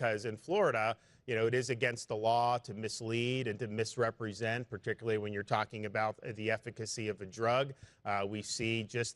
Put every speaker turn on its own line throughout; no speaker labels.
because in Florida, it is against the law to mislead and to misrepresent, particularly when you're talking about the efficacy of a drug. We see just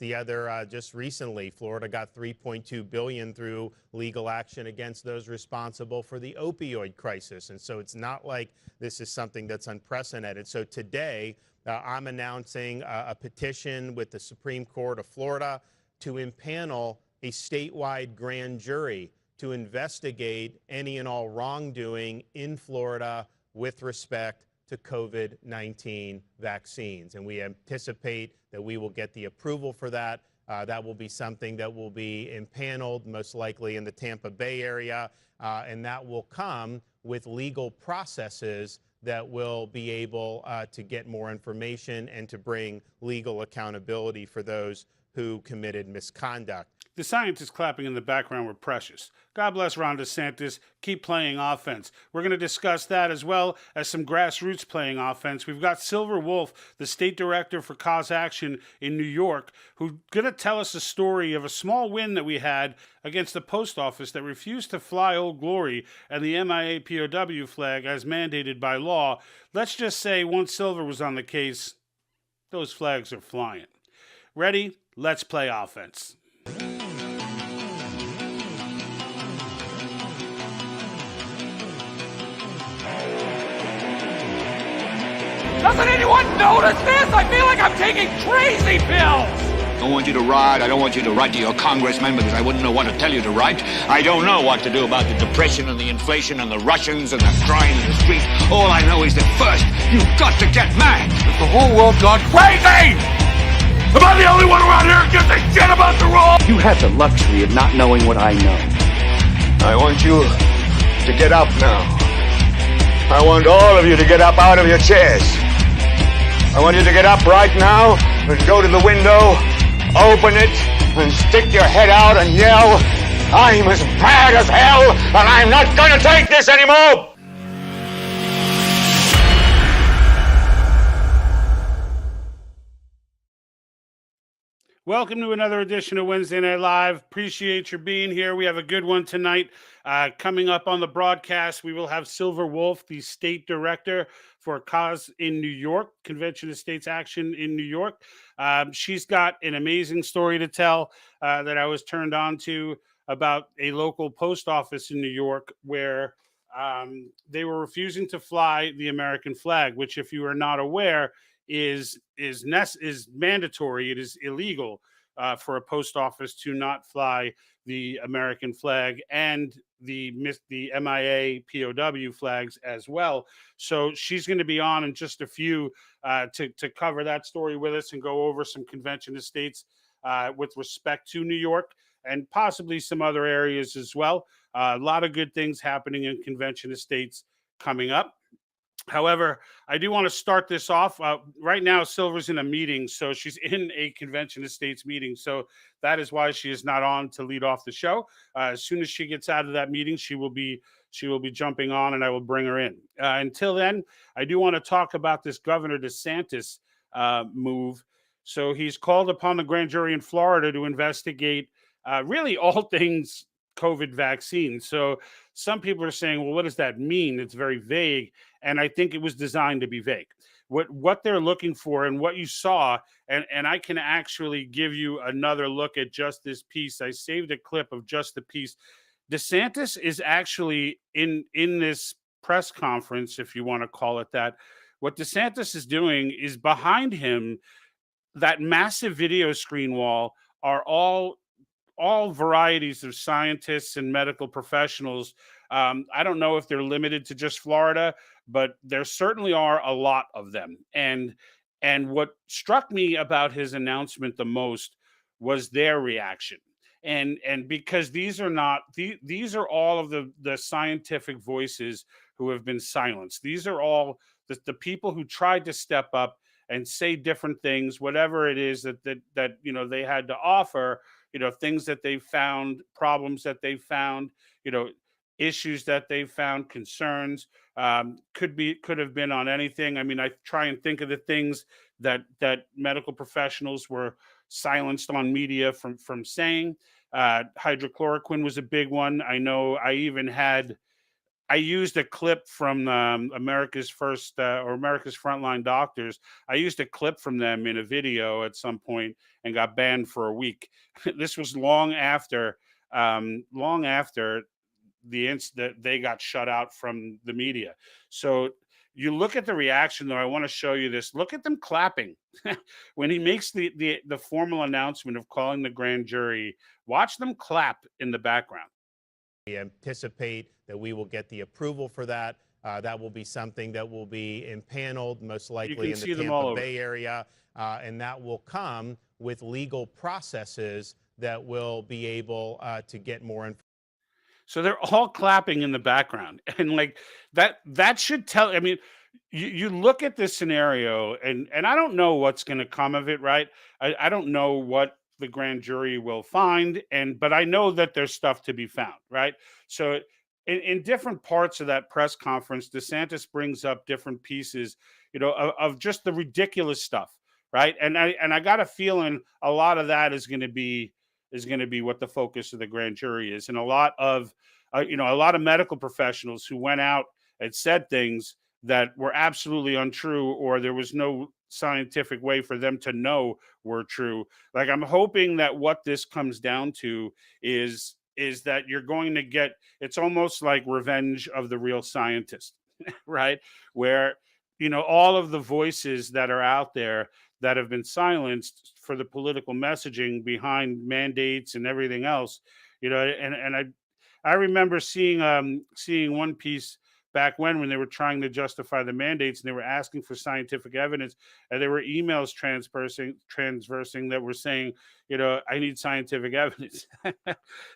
recently, Florida got $3.2 billion through legal action against those responsible for the opioid crisis. And so it's not like this is something that's unprecedented. So today, I'm announcing a petition with the Supreme Court of Florida to impanel a statewide grand jury to investigate any and all wrongdoing in Florida with respect to COVID-19 vaccines. And we anticipate that we will get the approval for that. That will be something that will be impaneled, most likely in the Tampa Bay area, and that will come with legal processes that will be able to get more information and to bring legal accountability for those who committed misconduct.
The scientists clapping in the background were precious. God bless Ron Desantis. Keep playing offense. We're going to discuss that as well as some grassroots playing offense. We've got Silver Wolf, the state director for COS Action in New York, who's going to tell us a story of a small win that we had against the post office that refused to fly Old Glory and the MIA POW flag as mandated by law. Let's just say once Silver was on the case, those flags are flying. Ready? Let's play offense.
Doesn't anyone notice this? I feel like I'm taking crazy pills!
I don't want you to ride. I don't want you to write to your congressman because I wouldn't know what to tell you to write. I don't know what to do about the depression and the inflation and the Russians and the crime in the streets. All I know is that first, you've got to get mad.
Has the whole world gone crazy? Am I the only one around here who gives a shit about the rules?
You have the luxury of not knowing what I know.
I want you to get up now. I want all of you to get up out of your chairs. I want you to get up right now and go to the window, open it, and stick your head out and yell, "I'm as mad as hell, and I'm not going to take this anymore!"
Welcome to another edition of Wednesday Night Live. Appreciate your being here. We have a good one tonight. Coming up on the broadcast, we will have Silver Wolf, the state director for COS in New York, Convention of States Action in New York. She's got an amazing story to tell that I was turned on to about a local post office in New York where they were refusing to fly the American flag, which, if you are not aware, is mandatory. It is illegal for a post office to not fly the American flag and the MIA POW flags as well. So she's going to be on in just a few to cover that story with us and go over some convention of states with respect to New York and possibly some other areas as well. A lot of good things happening in convention of states coming up. However, I do want to start this off. Right now, Silver's in a meeting, so she's in a convention of states meeting. So that is why she is not on to lead off the show. As soon as she gets out of that meeting, she will be jumping on, and I will bring her in. Until then, I do want to talk about this Governor DeSantis move. So he's called upon the grand jury in Florida to investigate really all things COVID vaccine. So some people are saying, well, what does that mean? It's very vague. And I think it was designed to be vague. What they're looking for and what you saw, and I can actually give you another look at just this piece. I saved a clip of just the piece. DeSantis is actually in this press conference, if you want to call it that. What DeSantis is doing is behind him, that massive video screen wall are all varieties of scientists and medical professionals. I don't know if they're limited to just Florida, but there certainly are a lot of them. And what struck me about his announcement the most was their reaction. And because these are all of the scientific voices who have been silenced. These are all the people who tried to step up and say different things, whatever it is that they had to offer. Things that they found, problems that they found, issues that they found, concerns, could have been on anything. I mean, I try and think of the things that medical professionals were silenced on media from saying. Hydrochloroquine was a big one. I know I even had I used a clip from America's First or America's Frontline Doctors. I used a clip from them in a video at some point and got banned for a week. This was long after the incident they got shut out from the media. So you look at the reaction, though. I want to show you this. Look at them clapping when he makes the formal announcement of calling the grand jury. Watch them clap in the background.
We anticipate that we will get the approval for that. That will be something that will be impaneled, most likely in the Tampa Bay area, and that will come with legal processes that will be able to get more information.
So they're all clapping in the background, and like that should tell. I mean, you look at this scenario, and I don't know what's going to come of it, right? I don't know what the grand jury will find, but I know that there's stuff to be found, right? So in different parts of that press conference, DeSantis brings up different pieces, of just the ridiculous stuff, right? And I got a feeling a lot of that is going to be what the focus of the grand jury is, and a lot of medical professionals who went out and said things that were absolutely untrue, or there was no scientific way for them to know were true. Like, I'm hoping that what this comes down to is that you're going to get, it's almost like Revenge of the Real Scientist, right? Where, all of the voices that are out there that have been silenced for the political messaging behind mandates and everything else, and I remember seeing one piece back when they were trying to justify the mandates, and they were asking for scientific evidence, and there were emails transversing that were saying, I need scientific evidence.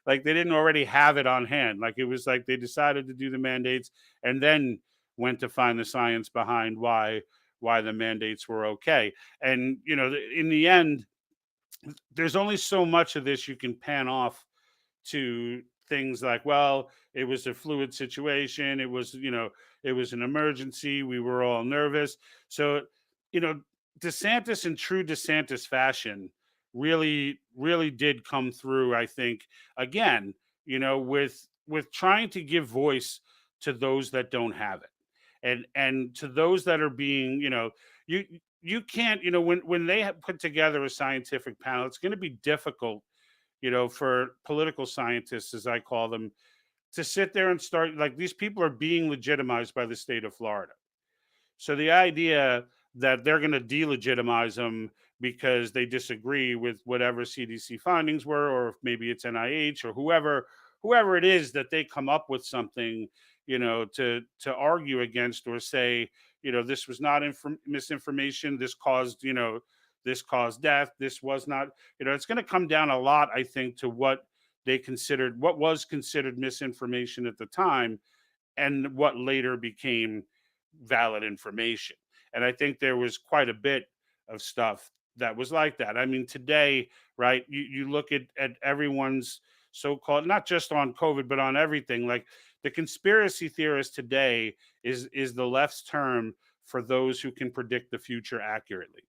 Like they didn't already have it on hand. Like it was like they decided to do the mandates and then went to find the science behind why the mandates were okay. And in the end, there's only so much of this you can pan off to things like, well, it was a fluid situation. It was, it was an emergency. We were all nervous. So, DeSantis, in true DeSantis fashion, really, really did come through, I think, again, with trying to give voice to those that don't have it. And to those that are being, you can't, when they have put together a scientific panel, it's going to be difficult, for political scientists, as I call them, to sit there and start, like, these people are being legitimized by the state of Florida. So the idea that they're going to delegitimize them because they disagree with whatever CDC findings were, or if maybe it's NIH or whoever it is, that they come up with something, to argue against, or say, this was not misinformation. This caused, this caused death. This was not, it's going to come down a lot, I think, to what was considered misinformation at the time, and what later became valid information. And I think there was quite a bit of stuff that was like that. I mean, today, right, you look at everyone's so-called, not just on COVID, but on everything. Like, the conspiracy theorist today is the left's term for those who can predict the future accurately.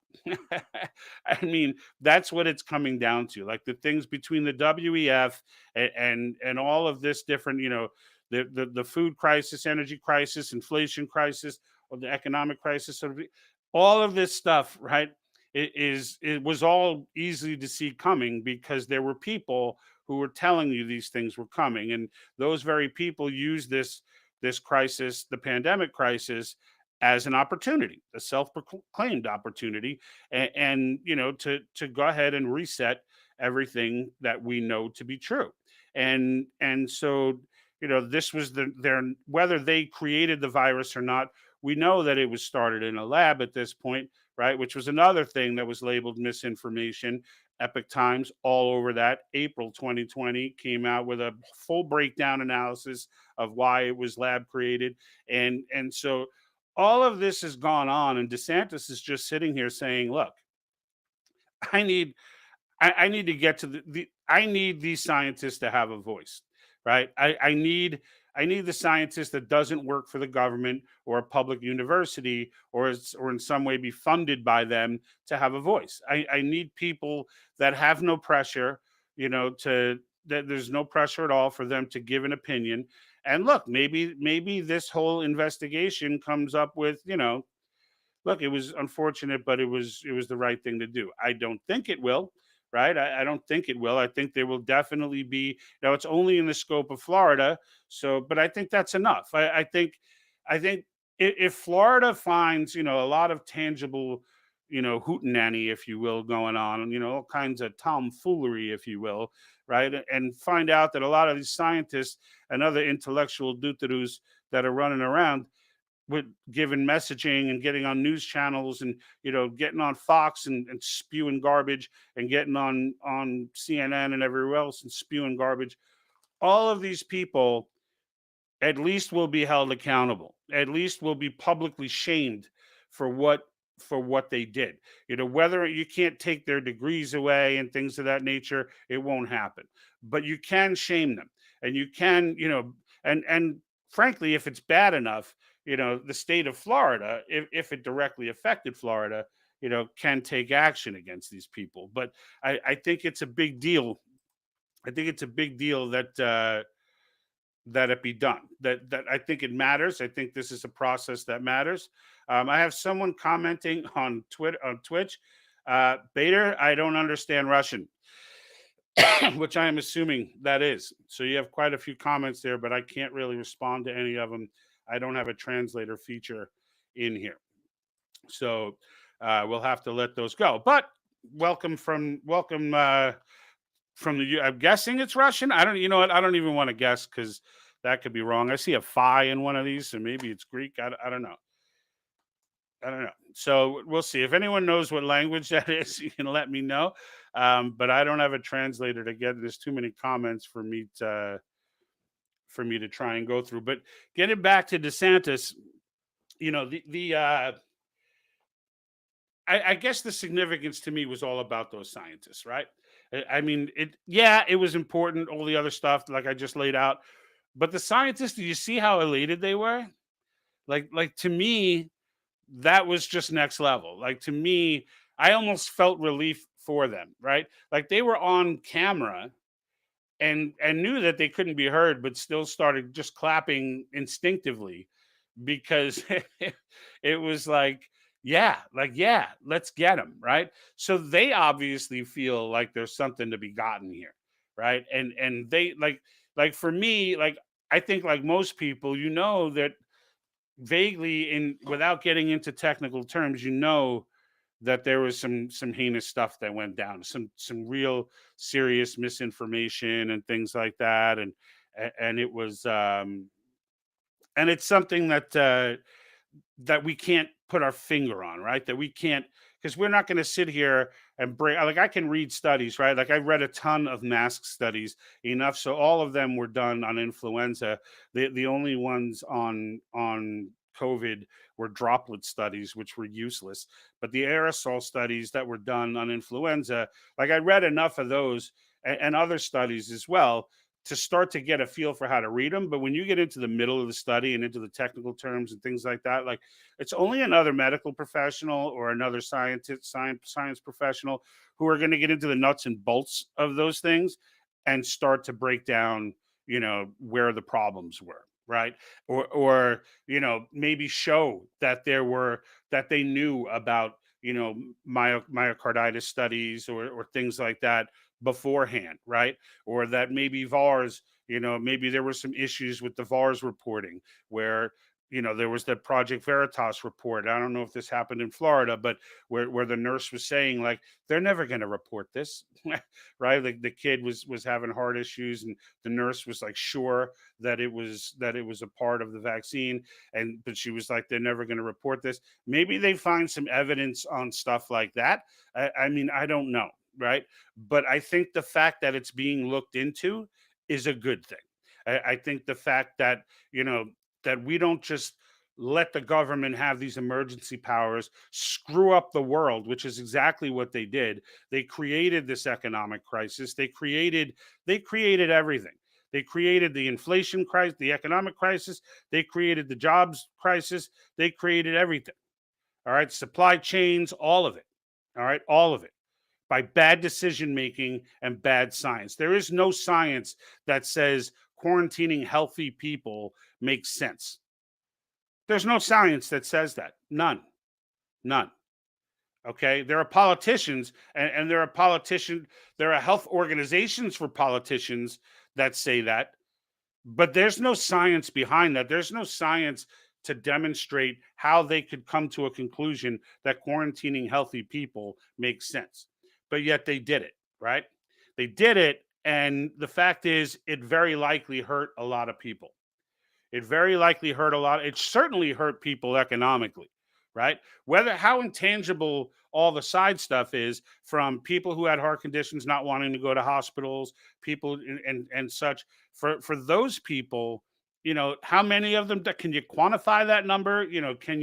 I mean, that's what it's coming down to. Like, the things between the WEF and all of this different, the food crisis, energy crisis, inflation crisis, or the economic crisis, all of this stuff, right? It was all easy to see coming, because there were people who were telling you these things were coming, and those very people use this crisis, the pandemic crisis, as an opportunity, a self-proclaimed opportunity, and to go ahead and reset everything that we know to be true. And so, this was their, whether they created the virus or not, we know that it was started in a lab at this point, right? Which was another thing that was labeled misinformation. Epic Times, all over that. April 2020 came out with a full breakdown analysis of why it was lab created. And so all of this has gone on, and DeSantis is just sitting here saying, look, I need to get to I need these scientists to have a voice, right? I need the scientist that doesn't work for the government or a public university, or in some way be funded by them, to have a voice. I need people that have no pressure, that there's no pressure at all for them to give an opinion. And look, maybe this whole investigation comes up with, look, it was unfortunate, but it was the right thing to do. I don't think it will, right? I don't think it will. I think there will definitely be. Now, it's only in the scope of Florida, so, but I think that's enough. I think if Florida finds, a lot of tangible, hootenanny, if you will, going on, all kinds of tomfoolery, if you will, right, and find out that a lot of these scientists and other intellectual dootaroos that are running around with giving messaging and getting on news channels and getting on Fox and spewing garbage and getting on CNN and everywhere else and spewing garbage. All of these people at least will be held accountable. At least will be publicly shamed for what they did. Whether you can't take their degrees away and things of that nature, it won't happen. But you can shame them, and you can, and frankly, if it's bad enough, the state of Florida, if it directly affected Florida, can take action against these people. But I think it's a big deal. I think it's a big deal that it be done. That I think it matters. I think this is a process that matters. I have someone commenting on Twitch. Bader, I don't understand Russian, which I am assuming that is. So you have quite a few comments there, but I can't really respond to any of them. I don't have a translator feature in here, so we'll have to let those go. But welcome from the. I'm guessing it's Russian. I don't. You know what? I don't even want to guess because that could be wrong. I see a phi in one of these, so maybe it's Greek. I don't know. I don't know. So we'll see. If anyone knows what language that is, you can let me know. But I don't have a translator to get. There's too many comments for me to try and go through. But getting back to DeSantis, I guess the significance to me was all about those scientists, right? I mean, it was important, all the other stuff like I just laid out. But the scientists, do you see how elated they were? Like to me, that was just next level. Like to me, I almost felt relief for them, right? Like they were on camera and knew that they couldn't be heard, but still started just clapping instinctively because it was like, yeah, let's get them, right? So they obviously feel like there's something to be gotten here, right? And they like for me, like I think like most people, that vaguely without getting into technical terms, that there was some heinous stuff that went down, some real serious misinformation and things like that, and it was and it's something that we can't put our finger on, right? That we can't, because we're not going to sit here and break. Like I can read studies, right? Like I read a ton of mask studies, enough so all of them were done on influenza. The only ones on COVID were droplet studies, which were useless. But the aerosol studies that were done on influenza, like I read enough of those and other studies as well to start to get a feel for how to read them. But when you get into the middle of the study and into the technical terms and things like that, like it's only another medical professional or another science professional who are going to get into the nuts and bolts of those things and start to break down, where the problems were. Right. Or maybe show that that they knew about, myocarditis studies or things like that beforehand, right? Or that maybe VARs, maybe there were some issues with the VARs reporting where, there was that Project Veritas report. I don't know if this happened in Florida, but where the nurse was saying like, they're never going to report this, right? Like the kid was having heart issues and the nurse was like, sure that it was a part of the vaccine. But she was like, they're never going to report this. Maybe they find some evidence on stuff like that. I mean, I don't know. Right. But I think the fact that it's being looked into is a good thing. I think the fact that, that we don't just let the government have these emergency powers, screw up the world, which is exactly what they did. They created this economic crisis. They created everything. They created the inflation crisis, the economic crisis. They created the jobs crisis. They created everything. All right. Supply chains, all of it. All right. All of it. By bad decision making and bad science. There is no science that says quarantining healthy people makes sense. There's no science that says that. None. Okay. There are politicians and there are health organizations for politicians that say that, but there's no science behind that. There's no science to demonstrate how they could come to a conclusion that quarantining healthy people makes sense. But yet they did it, right? They did it. And the fact is, it very likely hurt a lot of people. It very likely hurt a lot. It certainly hurt people economically, right? Whether how intangible all the side stuff is, from people who had heart conditions not wanting to go to hospitals, people and such. For those people, how many of them can you quantify that number? Can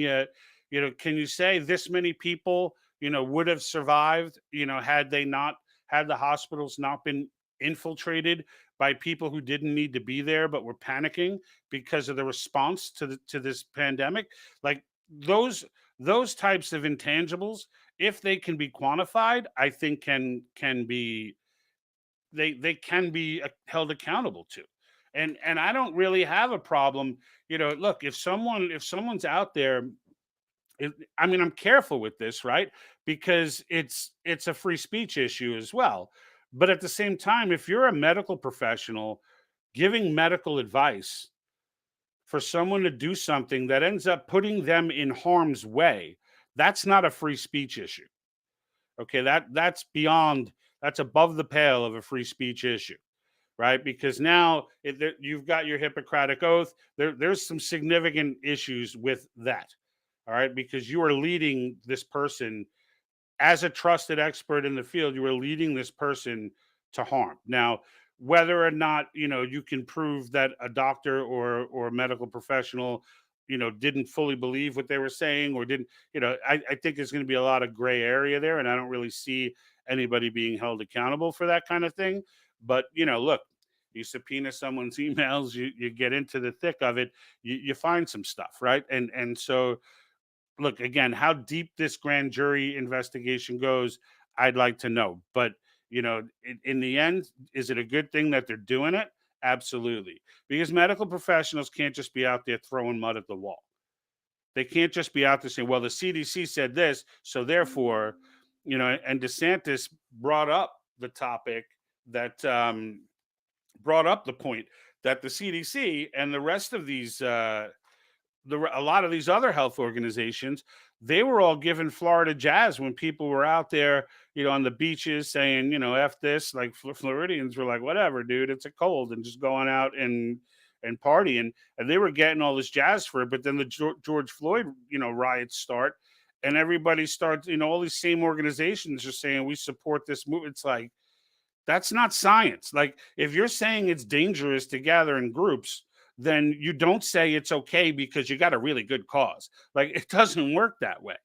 you say this many people, would have survived, had the hospitals not been infiltrated by people who didn't need to be there but were panicking because of the response to this pandemic? Like those types of intangibles, if they can be quantified, I think can be they can be held accountable to. And I don't really have a problem. Look, if someone's out there, I'm careful with this, right? Because it's a free speech issue as well. But at the same time, if you're a medical professional giving medical advice for someone to do something that ends up putting them in harm's way, that's not a free speech issue. Okay, that's above the pale of a free speech issue, right? Because now you've got your Hippocratic oath. There's some significant issues with that. All right, because you are leading this person as a trusted expert in the field. You are leading this person to harm. Now, whether or not you can prove that a doctor or a medical professional didn't fully believe what they were saying, or didn't, I think there's going to be a lot of gray area there, and I don't really see anybody being held accountable for that kind of thing. But look, you subpoena someone's emails, you get into the thick of it, you find some stuff, right? And so, look, again, how deep this grand jury investigation goes, I'd like to know. But in the end, is it a good thing that they're doing it? Absolutely. Because medical professionals can't just be out there throwing mud at the wall. They can't just be out there saying, well, the CDC said this, so therefore, and Desantis brought up the topic that brought up the point that the CDC and the rest of these a lot of these other health organizations, they were all giving Florida jazz when people were out there, on the beaches saying, F this. Like Floridians were like, whatever, dude, it's a cold, and just going out and partying. And they were getting all this jazz for it. But then the George Floyd, riots start, and everybody starts, all these same organizations are saying, we support this movement. It's like, that's not science. Like, if you're saying it's dangerous to gather in groups, then you don't say it's okay because you got a really good cause. Like, it doesn't work that way.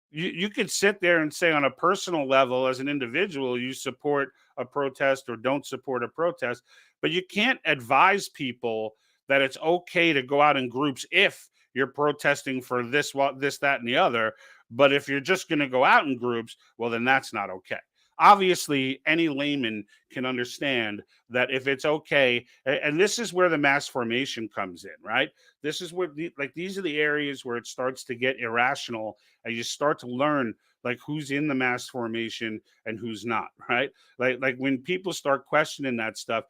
You could sit there and say on a personal level, as an individual, you support a protest or don't support a protest, but you can't advise people that it's okay to go out in groups if you're protesting for this, that, and the other. But if you're just going to go out in groups, well, then that's not okay. Obviously, any layman can understand that if it's okay, and this is where the mass formation comes in, right? This is where these are the areas where it starts to get irrational, and you start to learn like who's in the mass formation and who's not, right? Like when people start questioning that stuff,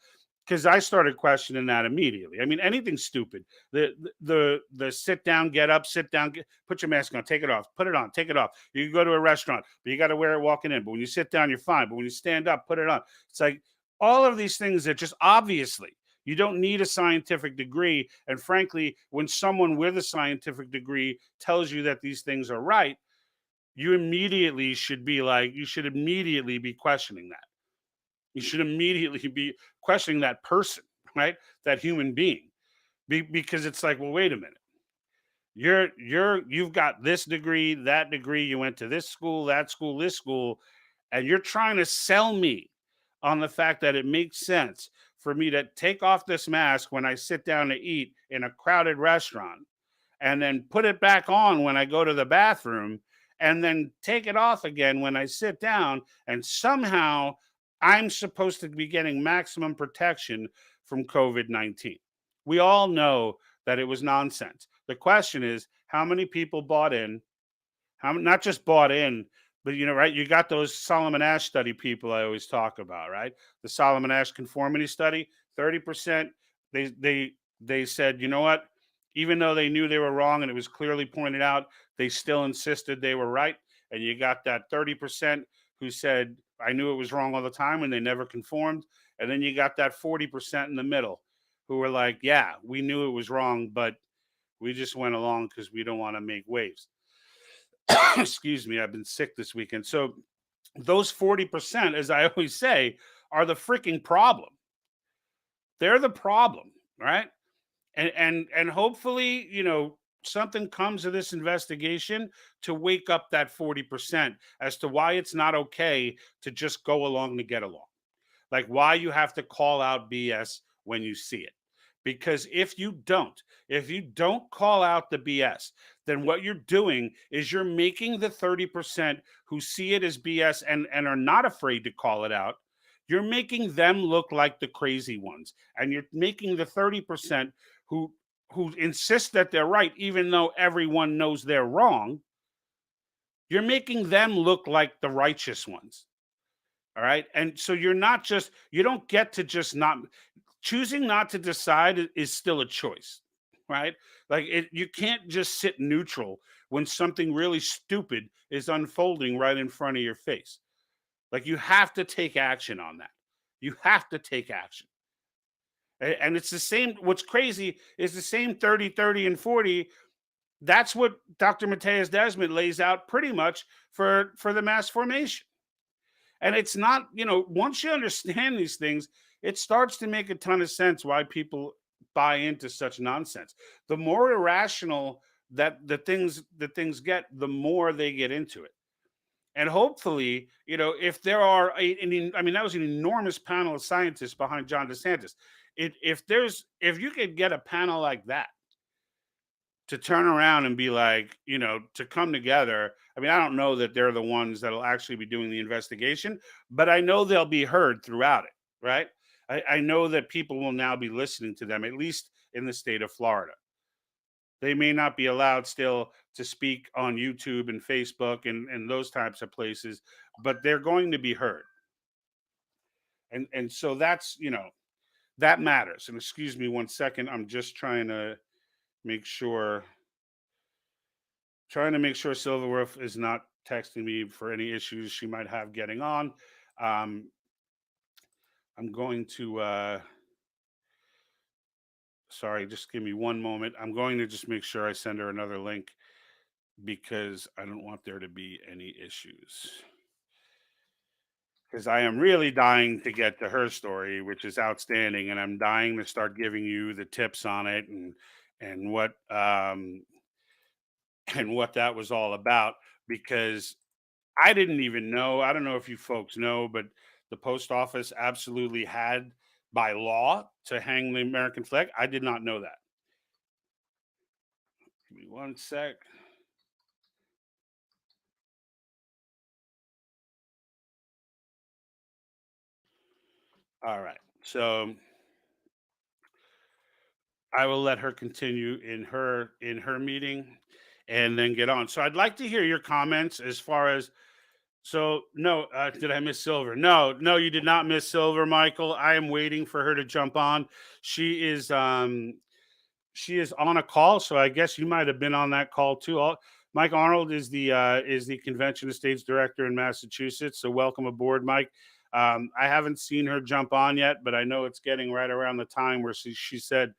because I started questioning that immediately. I mean, anything stupid. The sit down, get up, sit down, put your mask on, take it off, put it on, take it off. You can go to a restaurant, but you got to wear it walking in. But when you sit down, you're fine. But when you stand up, put it on. It's like all of these things that just obviously you don't need a scientific degree. And frankly, when someone with a scientific degree tells you that these things are right, you should immediately be questioning that. You should immediately be questioning that person, right? That human being, because it's like, well, wait a minute. You've got this degree, that degree. You went to this school, that school, this school, and you're trying to sell me on the fact that it makes sense for me to take off this mask when I sit down to eat in a crowded restaurant, and then put it back on when I go to the bathroom, and then take it off again when I sit down, and somehow I'm supposed to be getting maximum protection from COVID-19. We all know that it was nonsense. The question is, how many people bought in? Not just bought in, but right? You got those Solomon Asch study people I always talk about, right? The Solomon Asch conformity study, 30%. They said, you know what? Even though they knew they were wrong and it was clearly pointed out, they still insisted they were right. And you got that 30% who said, I knew it was wrong all the time and they never conformed. And then you got that 40% in the middle who were like, yeah, we knew it was wrong, but we just went along because we don't want to make waves. Excuse me, I've been sick this weekend. So those 40%, as I always say, are the freaking problem. They're the problem, right? And hopefully, something comes of this investigation to wake up that 40% as to why it's not okay to just go along to get along. Like why you have to call out BS when you see it. Because if you don't call out the BS, then what you're doing is you're making the 30% who see it as BS and are not afraid to call it out, you're making them look like the crazy ones. And you're making the 30% who insist that they're right, even though everyone knows they're wrong, you're making them look like the righteous ones. All right. And so you don't get to just not choosing not to decide is still a choice, right? Like you can't just sit neutral when something really stupid is unfolding right in front of your face. Like you have to take action on that. You have to take action. And it's the same. What's crazy is the same 30, 30, and 40. That's what Dr. Mateus Desmond lays out pretty much for the mass formation. And it's not, once you understand these things, it starts to make a ton of sense why people buy into such nonsense. The more irrational that the things get, the more they get into it. And hopefully, if there are, that was an enormous panel of scientists behind Ron Desantis. If you could get a panel like that to turn around and be like, to come together. I don't know that they're the ones that'll actually be doing the investigation, but I know they'll be heard throughout it, right? I know that people will now be listening to them, at least in the state of Florida. They may not be allowed still to speak on YouTube and Facebook and those types of places, but they're going to be heard. And so that's, that matters. And excuse me 1 second. I'm just trying to make sure Silverwolf is not texting me for any issues she might have getting on. I'm going to sorry, just give me one moment. I'm going to just make sure I send her another link because I don't want there to be any issues. Because I am really dying to get to her story, which is outstanding, and I'm dying to start giving you the tips on it and what that was all about, because I didn't even know. I don't know if you folks know, but the post office absolutely had by law to hang the American flag. I did not know that. Give me 1 sec. All right. So I will let her continue in her meeting and then get on. So I'd like to hear your comments as far as, so no, did I miss Silver? No, you did not miss Silver, Michael. I am waiting for her to jump on. She is on a call, so I guess you might have been on that call too. Mike Arnold is the Convention of States Director in Massachusetts. So welcome aboard, Mike. I haven't seen her jump on yet, but I know it's getting right around the time where she said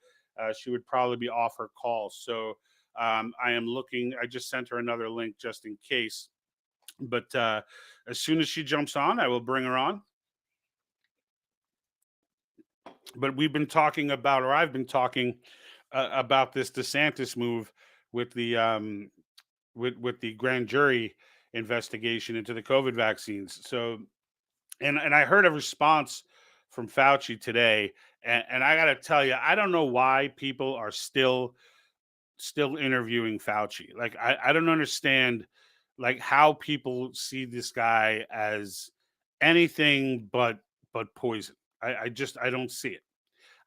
she would probably be off her call. So I am looking. I just sent her another link just in case. But as soon as she jumps on, I will bring her on. But I've been talking about this DeSantis move with the with the grand jury investigation into the COVID vaccines. So, and I heard a response from Fauci today, and I got to tell you, I don't know why people are still interviewing Fauci. Like I don't understand like how people see this guy as anything but poison. I don't see it.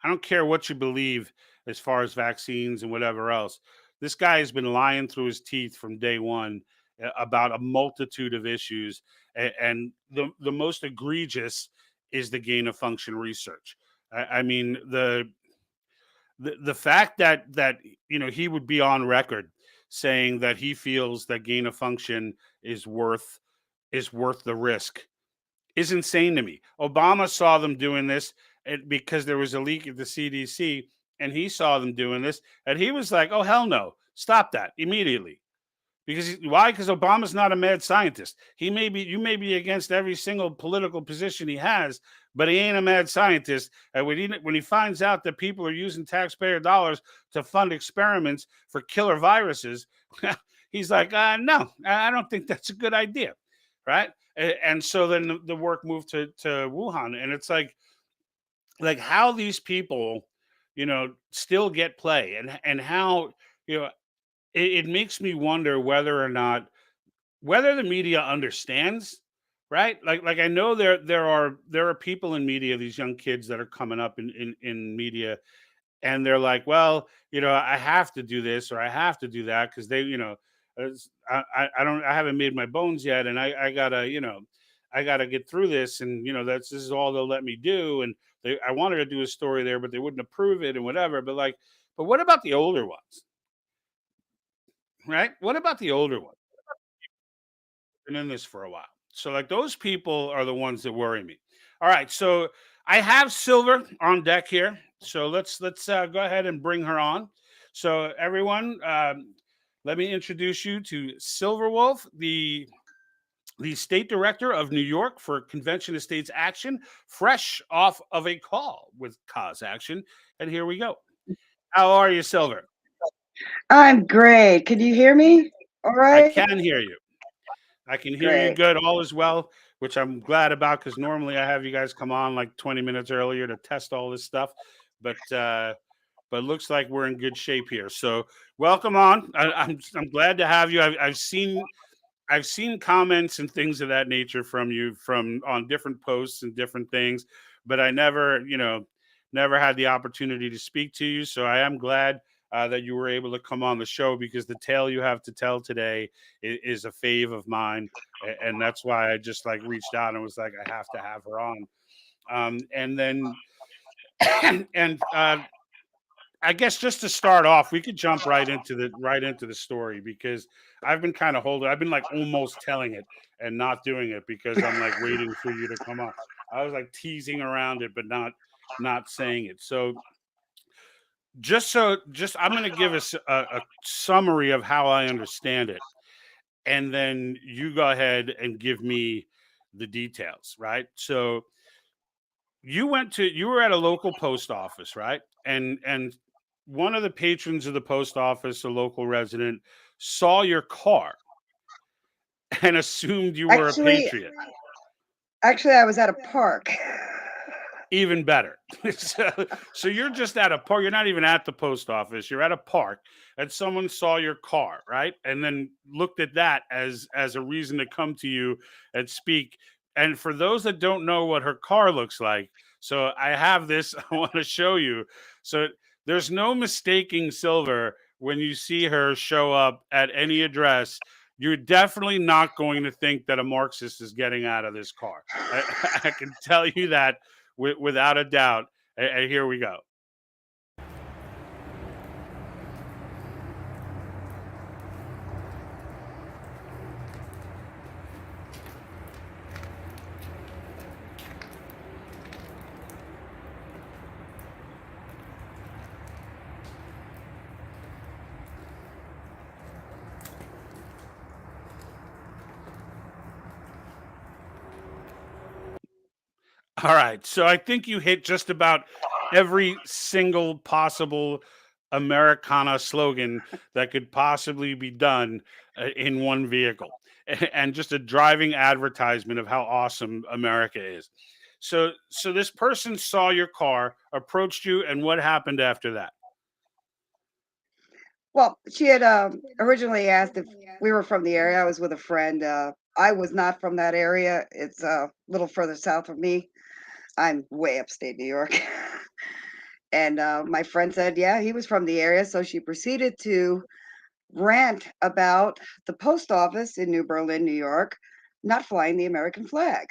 I don't care what you believe as far as vaccines and whatever else. This guy has been lying through his teeth from day one about a multitude of issues, and the most egregious is the gain of function research. I mean, the fact that he would be on record saying that he feels that gain of function is worth the risk is insane to me. Obama saw them doing this because there was a leak at the CDC, and he saw them doing this, and he was like, "Oh hell no, stop that immediately." Why? Because Obama's not a mad scientist. You may be against every single political position he has, but he ain't a mad scientist. And when he finds out that people are using taxpayer dollars to fund experiments for killer viruses, he's like, no, I don't think that's a good idea, right? And so then the work moved to Wuhan, and it's like how these people, still get play, and how it makes me wonder whether the media understands, right? Like I know there are people in media, these young kids that are coming up in media, and they're like, well, I have to do this or I have to do that because I haven't made my bones yet, and I gotta get through this, and this is all they'll let me do, and I wanted to do a story there, but they wouldn't approve it and whatever. But what about the older ones, right? What about the older ones? Been in this for a while. So like those people are the ones that worry me. All right, so I have Silver on deck here. So let's go ahead and bring her on. So everyone, let me introduce you to Silver Wolf, the state director of New York for Convention of States Action, fresh off of a call with COS Action. And here we go. How are you, Silver?
I'm great. Can you hear me? All right.
I can hear you. I can hear you good. All is well, which I'm glad about, because normally I have you guys come on like 20 minutes earlier to test all this stuff. But looks like we're in good shape here. So welcome on. I'm glad to have you. I've seen comments and things of that nature from you on different posts and different things, but I never had the opportunity to speak to you. So I am glad that you were able to come on the show, because the tale you have to tell today is a fave of mine, and that's why I just reached out and was like, I have to have her on. And then I guess just to start off, we could jump right into the story, because I've been kind of holding. I've been almost telling it and not doing it, because I'm waiting for you to come on. I was teasing around it, but not saying it. So I'm going to give us a summary of how I understand it, and then you go ahead and give me the details, right? So you were at a local post office, right? And one of the patrons of the post office, a local resident, saw your car and assumed you were a patriot.
Actually, I was at a park.
Even better. So you're just at a park. You're not even at the post office. You're at a park, and someone saw your car, right? And then looked at that as a reason to come to you and speak. And for those that don't know what her car looks like, so I have this, I want to show you. So there's no mistaking Silver when you see her show up at any address. You're definitely not going to think that a Marxist is getting out of this car. I can tell you that without a doubt. And here we go. All right. So I think you hit just about every single possible Americana slogan that could possibly be done in one vehicle, and just a driving advertisement of how awesome America is. So this person saw your car, approached you, and what happened after that?
Well, she had originally asked if we were from the area. I was with a friend. I was not from that area. It's a little further south of me. I'm way upstate New York. And my friend said, yeah, he was from the area. So she proceeded to rant about the post office in New Berlin, New York, not flying the American flag.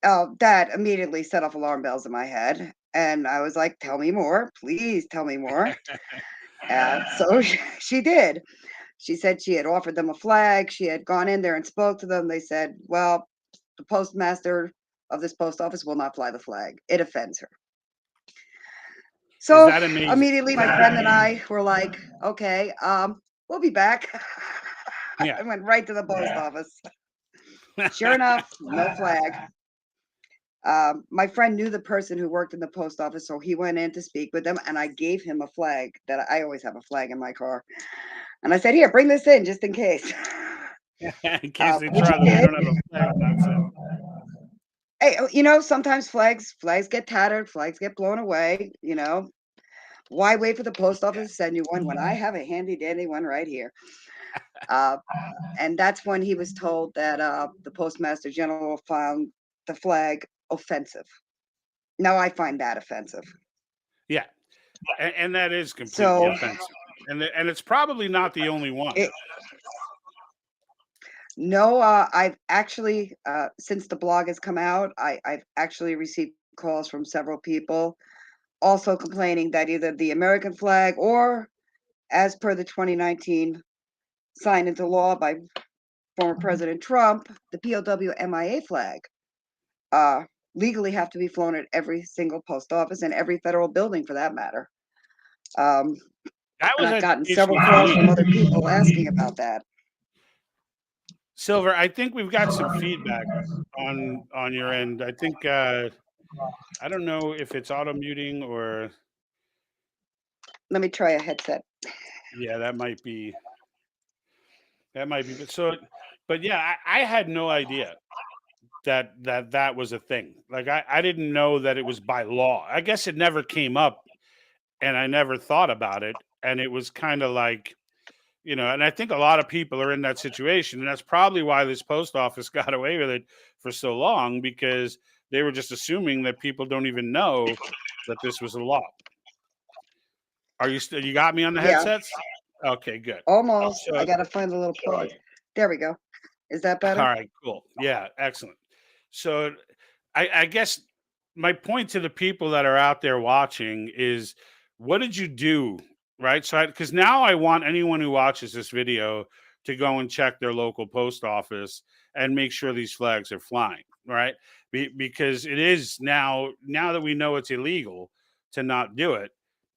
That immediately set off alarm bells in my head. And I was like, tell me more. Please tell me more. So she did. She said she had offered them a flag. She had gone in there and spoke to them. They said, well, the postmaster of this post office will not fly the flag. It offends her.
Is
So
that amazing?
immediately my friend and I were like, okay, we'll be back.
Yeah.
I went right to the post office. Sure enough, no flag. My friend knew the person who worked in the post office, so he went in to speak with them, and I gave him a flag. That I always have a flag in my car. And I said, here, bring this in just in case.
In case they
Which
try
he
that, we
did.
don't have a flag nonsense.
Hey, sometimes flags get tattered, flags get blown away, Why wait for the post office to send you one when I have a handy dandy one right here? And that's when he was told that the Postmaster General found the flag offensive. Now I find that offensive.
Yeah, and that is completely
So
offensive, and it's probably not the only one.
No, I've actually, since the blog has come out, I've actually received calls from several people also complaining that either the American flag or, as per the 2019 signed into law by former President Trump, the POW MIA flag legally have to be flown at every single post office and every federal building for that matter.
That
And
was
I've gotten
education
several
for
calls
me.
from other people asking about that.
Silver, I think we've got some feedback on your end. I think I don't know if it's auto muting or
Let me try a headset.
yeah, that might be. But but yeah, I had no idea that was a thing. Like I didn't know that it was by law. I guess it never came up, and I never thought about it. And it was kind of like, and I think a lot of people are in that situation, and that's probably why this post office got away with it for so long, because they were just assuming that people don't even know that this was a law. Are you still? You got me on the
Yeah.
headsets? Okay, good.
Almost.
So,
I gotta find the little plug. There we go. Is that better?
all right, cool. Yeah, excellent. So, I guess my point to the people that are out there watching is, what did you do? Right. So, because now I want anyone who watches this video to go and check their local post office and make sure these flags are flying. Right. Because it is now that we know it's illegal to not do it,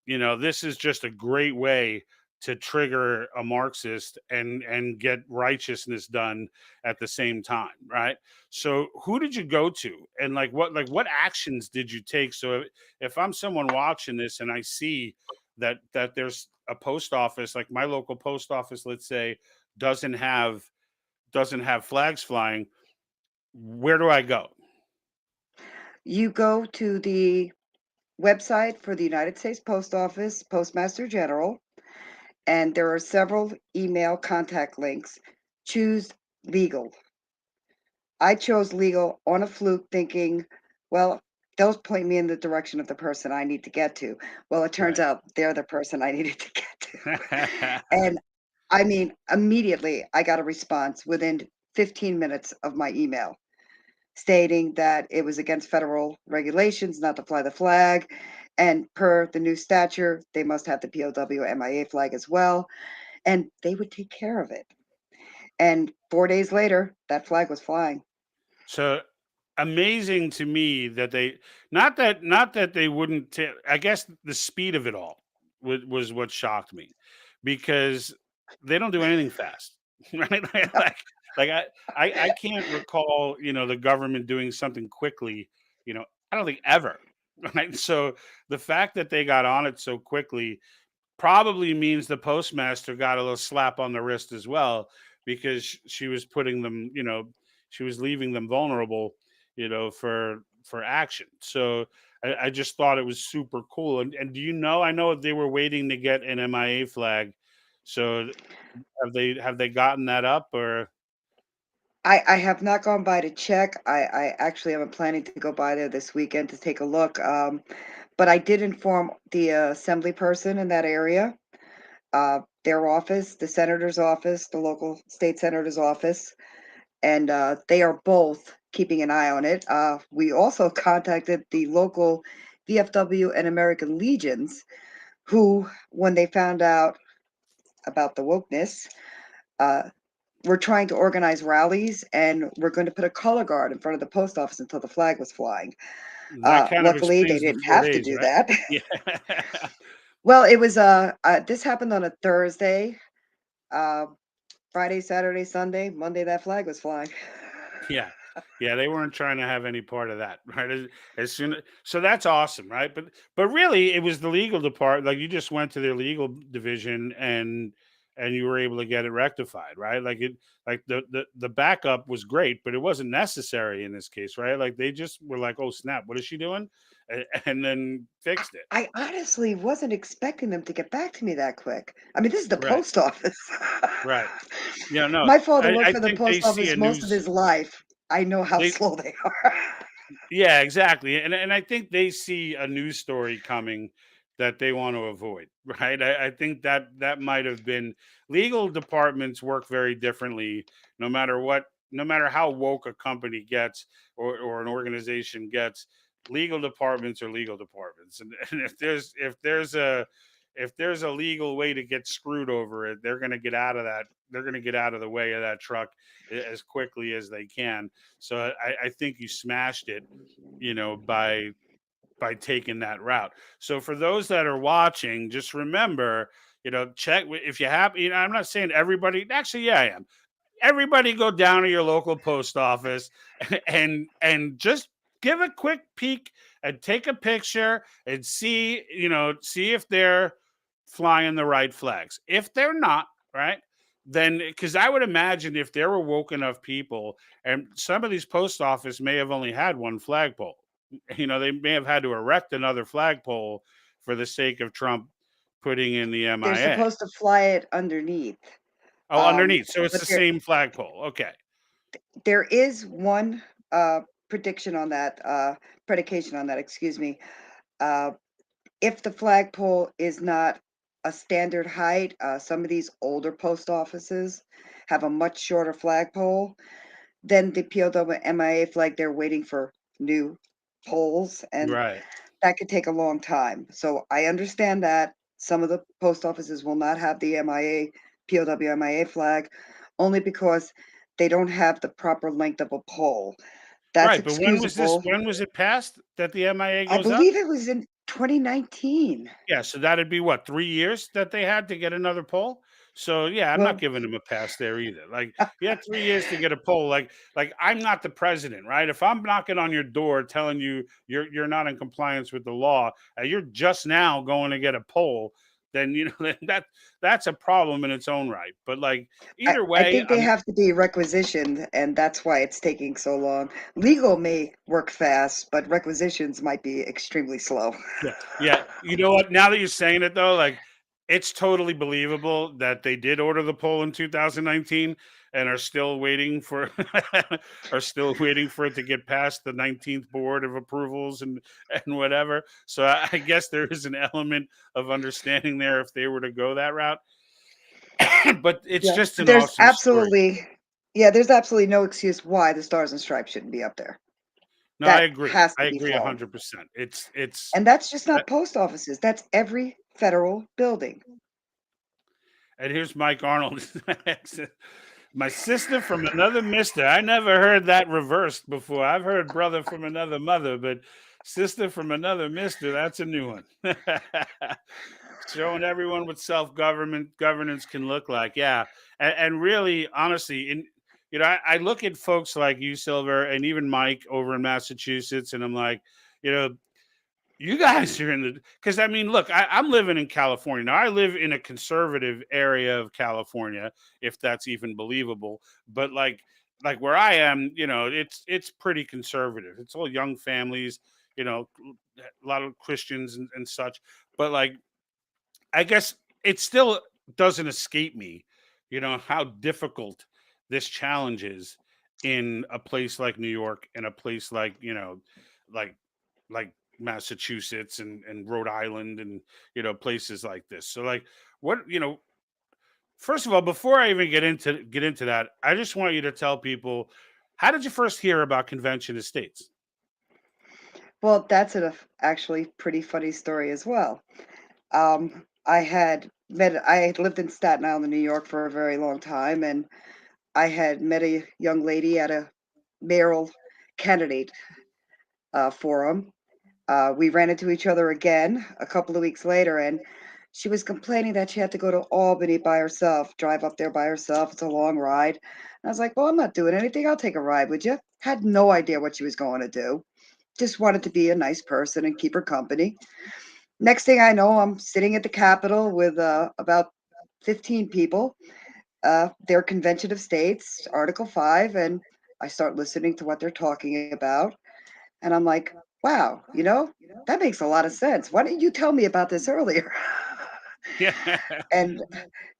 this is just a great way to trigger a Marxist and get righteousness done at the same time, right? So who did you go to, and what actions did you take? So if I'm someone watching this and I see that there's a post office, like my local post office, let's say, doesn't have flags flying, where do I go?
You go to the website for the United States Post Office, Postmaster General, and there are several email contact links. Choose legal. I chose legal on a fluke thinking, well, they'll point me in the direction of the person I need to get to. Well, it turns out they're the person I needed to get to. And I mean, immediately I got a response within 15 minutes of my email stating that it was against federal regulations not to fly the flag. And per the new statute, they must have the POW MIA flag as well. And they would take care of it. And 4 days later, that flag was flying.
So amazing to me that they not that they wouldn't I guess the speed of it all was what shocked me, because they don't do anything fast. Right. I can't recall the government doing something quickly, I don't think ever. Right. So the fact that they got on it so quickly probably means the postmaster got a little slap on the wrist as well, because she was putting them, she was leaving them vulnerable, for action. So I just thought it was super cool. And do I know they were waiting to get an MIA flag. So have they gotten that up, or?
I have not gone by to check. I actually am planning to go by there this weekend to take a look. but I did inform the assembly person in that area, their office, the senator's office, the local state senator's office, and they are both keeping an eye on it. We also contacted the local VFW and American Legions, who, when they found out about the wokeness, we're trying to organize rallies, and we're going to put a color guard in front of the post office until the flag was flying.
That kind of
Luckily, they
explains the
didn't
4
have to
days,
do
right?
that.
Yeah.
Well, it was this happened on a Thursday. Uh, Friday, Saturday, Sunday, Monday, that flag was flying.
Yeah. Yeah, they weren't trying to have any part of that, right? As soon so that's awesome, right? But really it was the legal department. Like you just went to their legal division and you were able to get it rectified, right? Like the backup was great, but it wasn't necessary in this case, right? Like they just were like, "Oh snap, what is she doing?" And then fixed it.
I honestly wasn't expecting them to get back to me that quick. I mean, this is the
Right.
post office.
Right. Yeah, no.
My father worked
I
for the
think they
post
see a
office most of
news
his life. I know how
they
slow they are.
Yeah, exactly. And I think they see a news story coming that they want to avoid, right? I think that that might have been legal departments work very differently, no matter what, no matter how woke a company gets or an organization gets, legal departments are legal departments. And if there's a legal way to get screwed over it, they're gonna get out of that, they're gonna get out of the way of that truck as quickly as they can. So I think you smashed it, by taking that route. So for those that are watching, just remember, check if you have. I'm not saying everybody. Actually, yeah, I am. Everybody go down to your local post office and just give a quick peek and take a picture and see if they're flying the right flags. If they're not, right? Then because I would imagine if there were woke enough people, and some of these post office may have only had one flagpole, they may have had to erect another flagpole for the sake of Trump putting in the
They're
MIA.
supposed to fly it underneath.
Oh, underneath. So it's
But
the same flagpole. Okay.
there is one prediction on that, predication on that, excuse me. Uh, if the flagpole is not a standard height, some of these older post offices have a much shorter flagpole. Then the POW MIA flag, they're waiting for new poles, and
Right.
that could take a long time. So I understand that some of the post offices will not have the MIA, POW MIA flag, only because they don't have the proper length of a pole. That's
Right. But when was this?
excusable.
When was it passed that the MIA
I
goes up?
believe it was in 2019.
Yeah. So that'd be what, 3 years that they had to get another poll? So yeah, I'm not
Well,
giving them a pass there either. Like you had 3 years to get a poll. Like I'm not the president, right? If I'm knocking on your door telling you you're not in compliance with the law, and you're just now going to get a poll, then that's a problem in its own right. But like either
I
way,
think they have to be requisitioned, and that's why it's taking so long. Legal may work fast, but requisitions might be extremely slow.
Yeah, yeah. You know what? Now that you're saying it though, like it's totally believable that they did order the poll in 2019 and are still waiting for are still waiting for it to get past the 19th board of approvals and whatever. So I guess there is an element of understanding there if they were to go that route. But it's
Yeah.
just
But
an awesome story.
there's absolutely no excuse why the Stars and Stripes shouldn't be up there.
No, I
That
agree.
has
I
to be
agree
flown.
100%. It's
And that's just
uh,
not post offices, that's every federal building.
and here's Mike Arnold. My sister from another mister. I never heard that reversed before. I've heard brother from another mother, but sister from another mister, that's a new one. Showing everyone what self-government governance can look like. Yeah. And really, honestly, I look at folks like you, Silver, and even Mike over in Massachusetts, and I'm like, you know, you guys are in the because I mean, look, I'm living in California now. I live in a conservative area of California, if that's even believable. But like where I am, it's pretty conservative. It's all young families, a lot of Christians and such. But like, I guess it still doesn't escape me, how difficult this challenge is in a place like New York and a place like like like Massachusetts and Rhode Island and, places like this. So like what, first of all, before I even get into that, I just want you to tell people, how did you first hear about convention of states?
Well, that's an actually pretty funny story as well. I had lived in Staten Island, New York for a very long time, and I had met a young lady at a mayoral candidate forum. We ran into each other again a couple of weeks later, and she was complaining that she had to go to Albany by herself, drive up there by herself. It's a long ride. And I was like, well, I'm not doing anything. I'll take a ride with you. Had no idea what she was going to do. Just wanted to be a nice person and keep her company. Next thing I know, I'm sitting at the Capitol with about 15 people, their convention of states, Article 5, and I start listening to what they're talking about. And I'm like, wow, that makes a lot of sense. Why didn't you tell me about this earlier?
Yeah.
And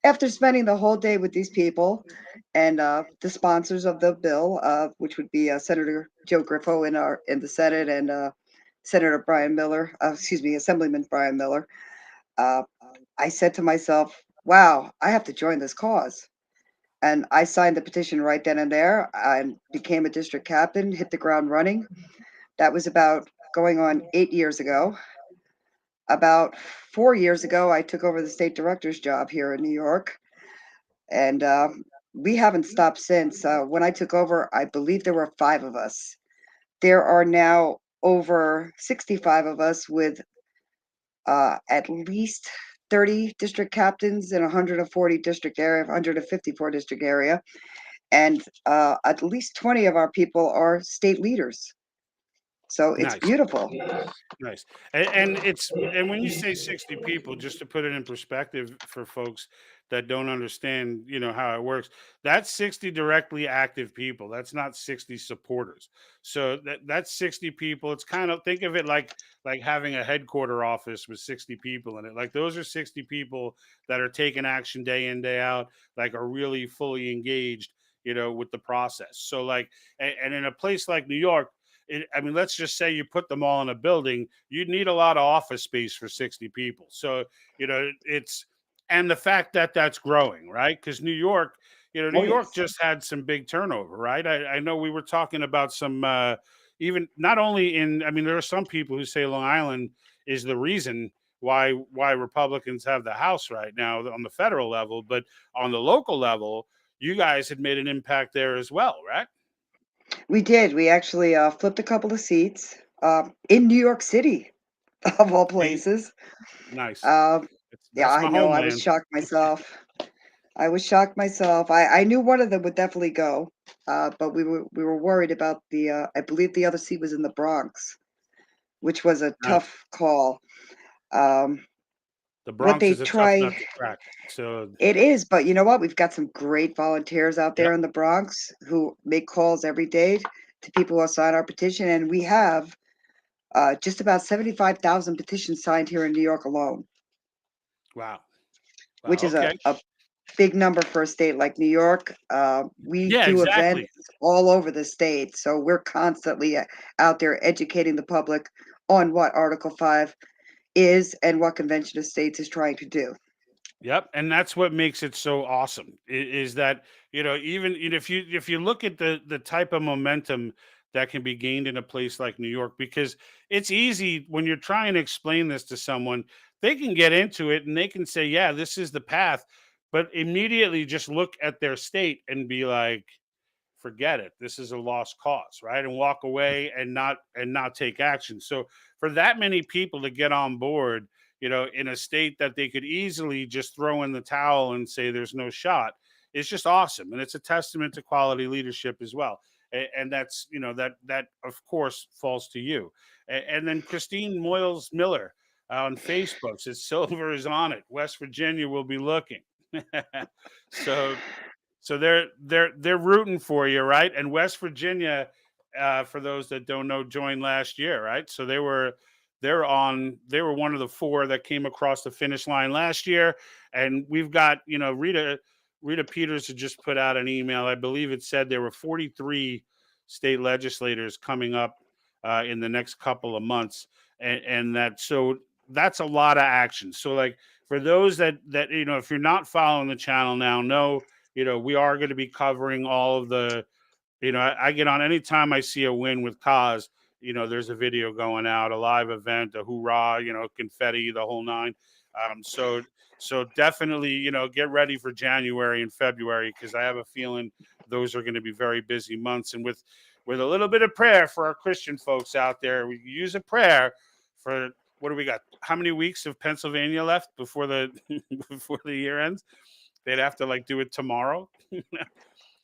after spending the whole day with these people and the sponsors of the bill, which would be Senator Joe Griffo in the Senate and Senator Brian Miller, Assemblyman Brian Miller, uh, I said to myself, wow, I have to join this cause. And I signed the petition right then and there and became a district captain, hit the ground running. That was about going on 8 years ago. About 4 years ago, I took over the state director's job here in New York, and we haven't stopped since. When I took over, I believe there were 5 of us. There are now over 65 of us with at least 30 district captains in 140 district area, 154 district area, and at least 20 of our people are state leaders. So it's
Nice.
beautiful.
Nice. And when you say 60 people, just to put it in perspective for folks that don't understand, how it works, that's 60 directly active people. That's not 60 supporters. So that's 60 people. It's kind of, think of it like having a headquarter office with 60 people in it. Like those are 60 people that are taking action day in, day out, like are really fully engaged, with the process. So like, and in a place like New York, let's just say you put them all in a building, you'd need a lot of office space for 60 people. So, and the fact that that's growing, right? Because New York, New
Oh,
York
yes.
just had some big turnover, right? I know we were talking about some, even not only there are some people who say Long Island is the reason why Republicans have the House right now on the federal level, but on the local level, you guys had made an impact there as well, right?
We did. We actually flipped a couple of seats in New York City, of all
See,
places.
nice.
Um, yeah,
That's
I
my
know. I was
homeland.
shocked myself. I was shocked myself. I knew one of them would definitely go, but we were worried about the. I believe the other seat was in the Bronx, which was a
Nice.
tough call. Um,
The
what
Bronx
they
is a tough nut
try,
to crack. So,
it is, but you know what? We've got some great volunteers out
yep.
there in the Bronx who make calls every day to people who sign our petition, and we have just about 75,000 petitions signed here in New York alone,
Wow.
which
Wow.
is
Okay.
a big number for a state like New York. We
Yeah,
do events
exactly.
all over the state, so we're constantly out there educating the public on what Article 5 is and what Convention of States is trying to do.
Yep. And that's what makes it so awesome is that, even if you look at the type of momentum that can be gained in a place like New York, because it's easy when you're trying to explain this to someone, they can get into it and they can say, yeah, this is the path, but immediately just look at their state and be like, forget it, this is a lost cause, right? And walk away and not take action. So for that many people to get on board, in a state that they could easily just throw in the towel and say there's no shot, it's just awesome, and it's a testament to quality leadership as well. And that's, that of course falls to you. And then Christine Moyles Miller on Facebook says silver is on it, West Virginia will be looking. so so they're rooting for you, right? And West Virginia, for those that don't know, joined last year, right? So they were one of the 4 that came across the finish line last year. And we've got, Rita Peters had just put out an email. I believe it said there were 43 state legislators coming up in the next couple of months. and that's a lot of action. So like for those that if you're not following the channel now, know we are going to be covering all of the I get on anytime I see a win with COS. There's a video going out, a live event, a hoorah, confetti, the whole nine. So definitely, get ready for January and February, because I have a feeling those are going to be very busy months. And with a little bit of prayer for our Christian folks out there, we use a prayer for what do we got? How many weeks of Pennsylvania left before the before the year ends? They'd have to do it tomorrow.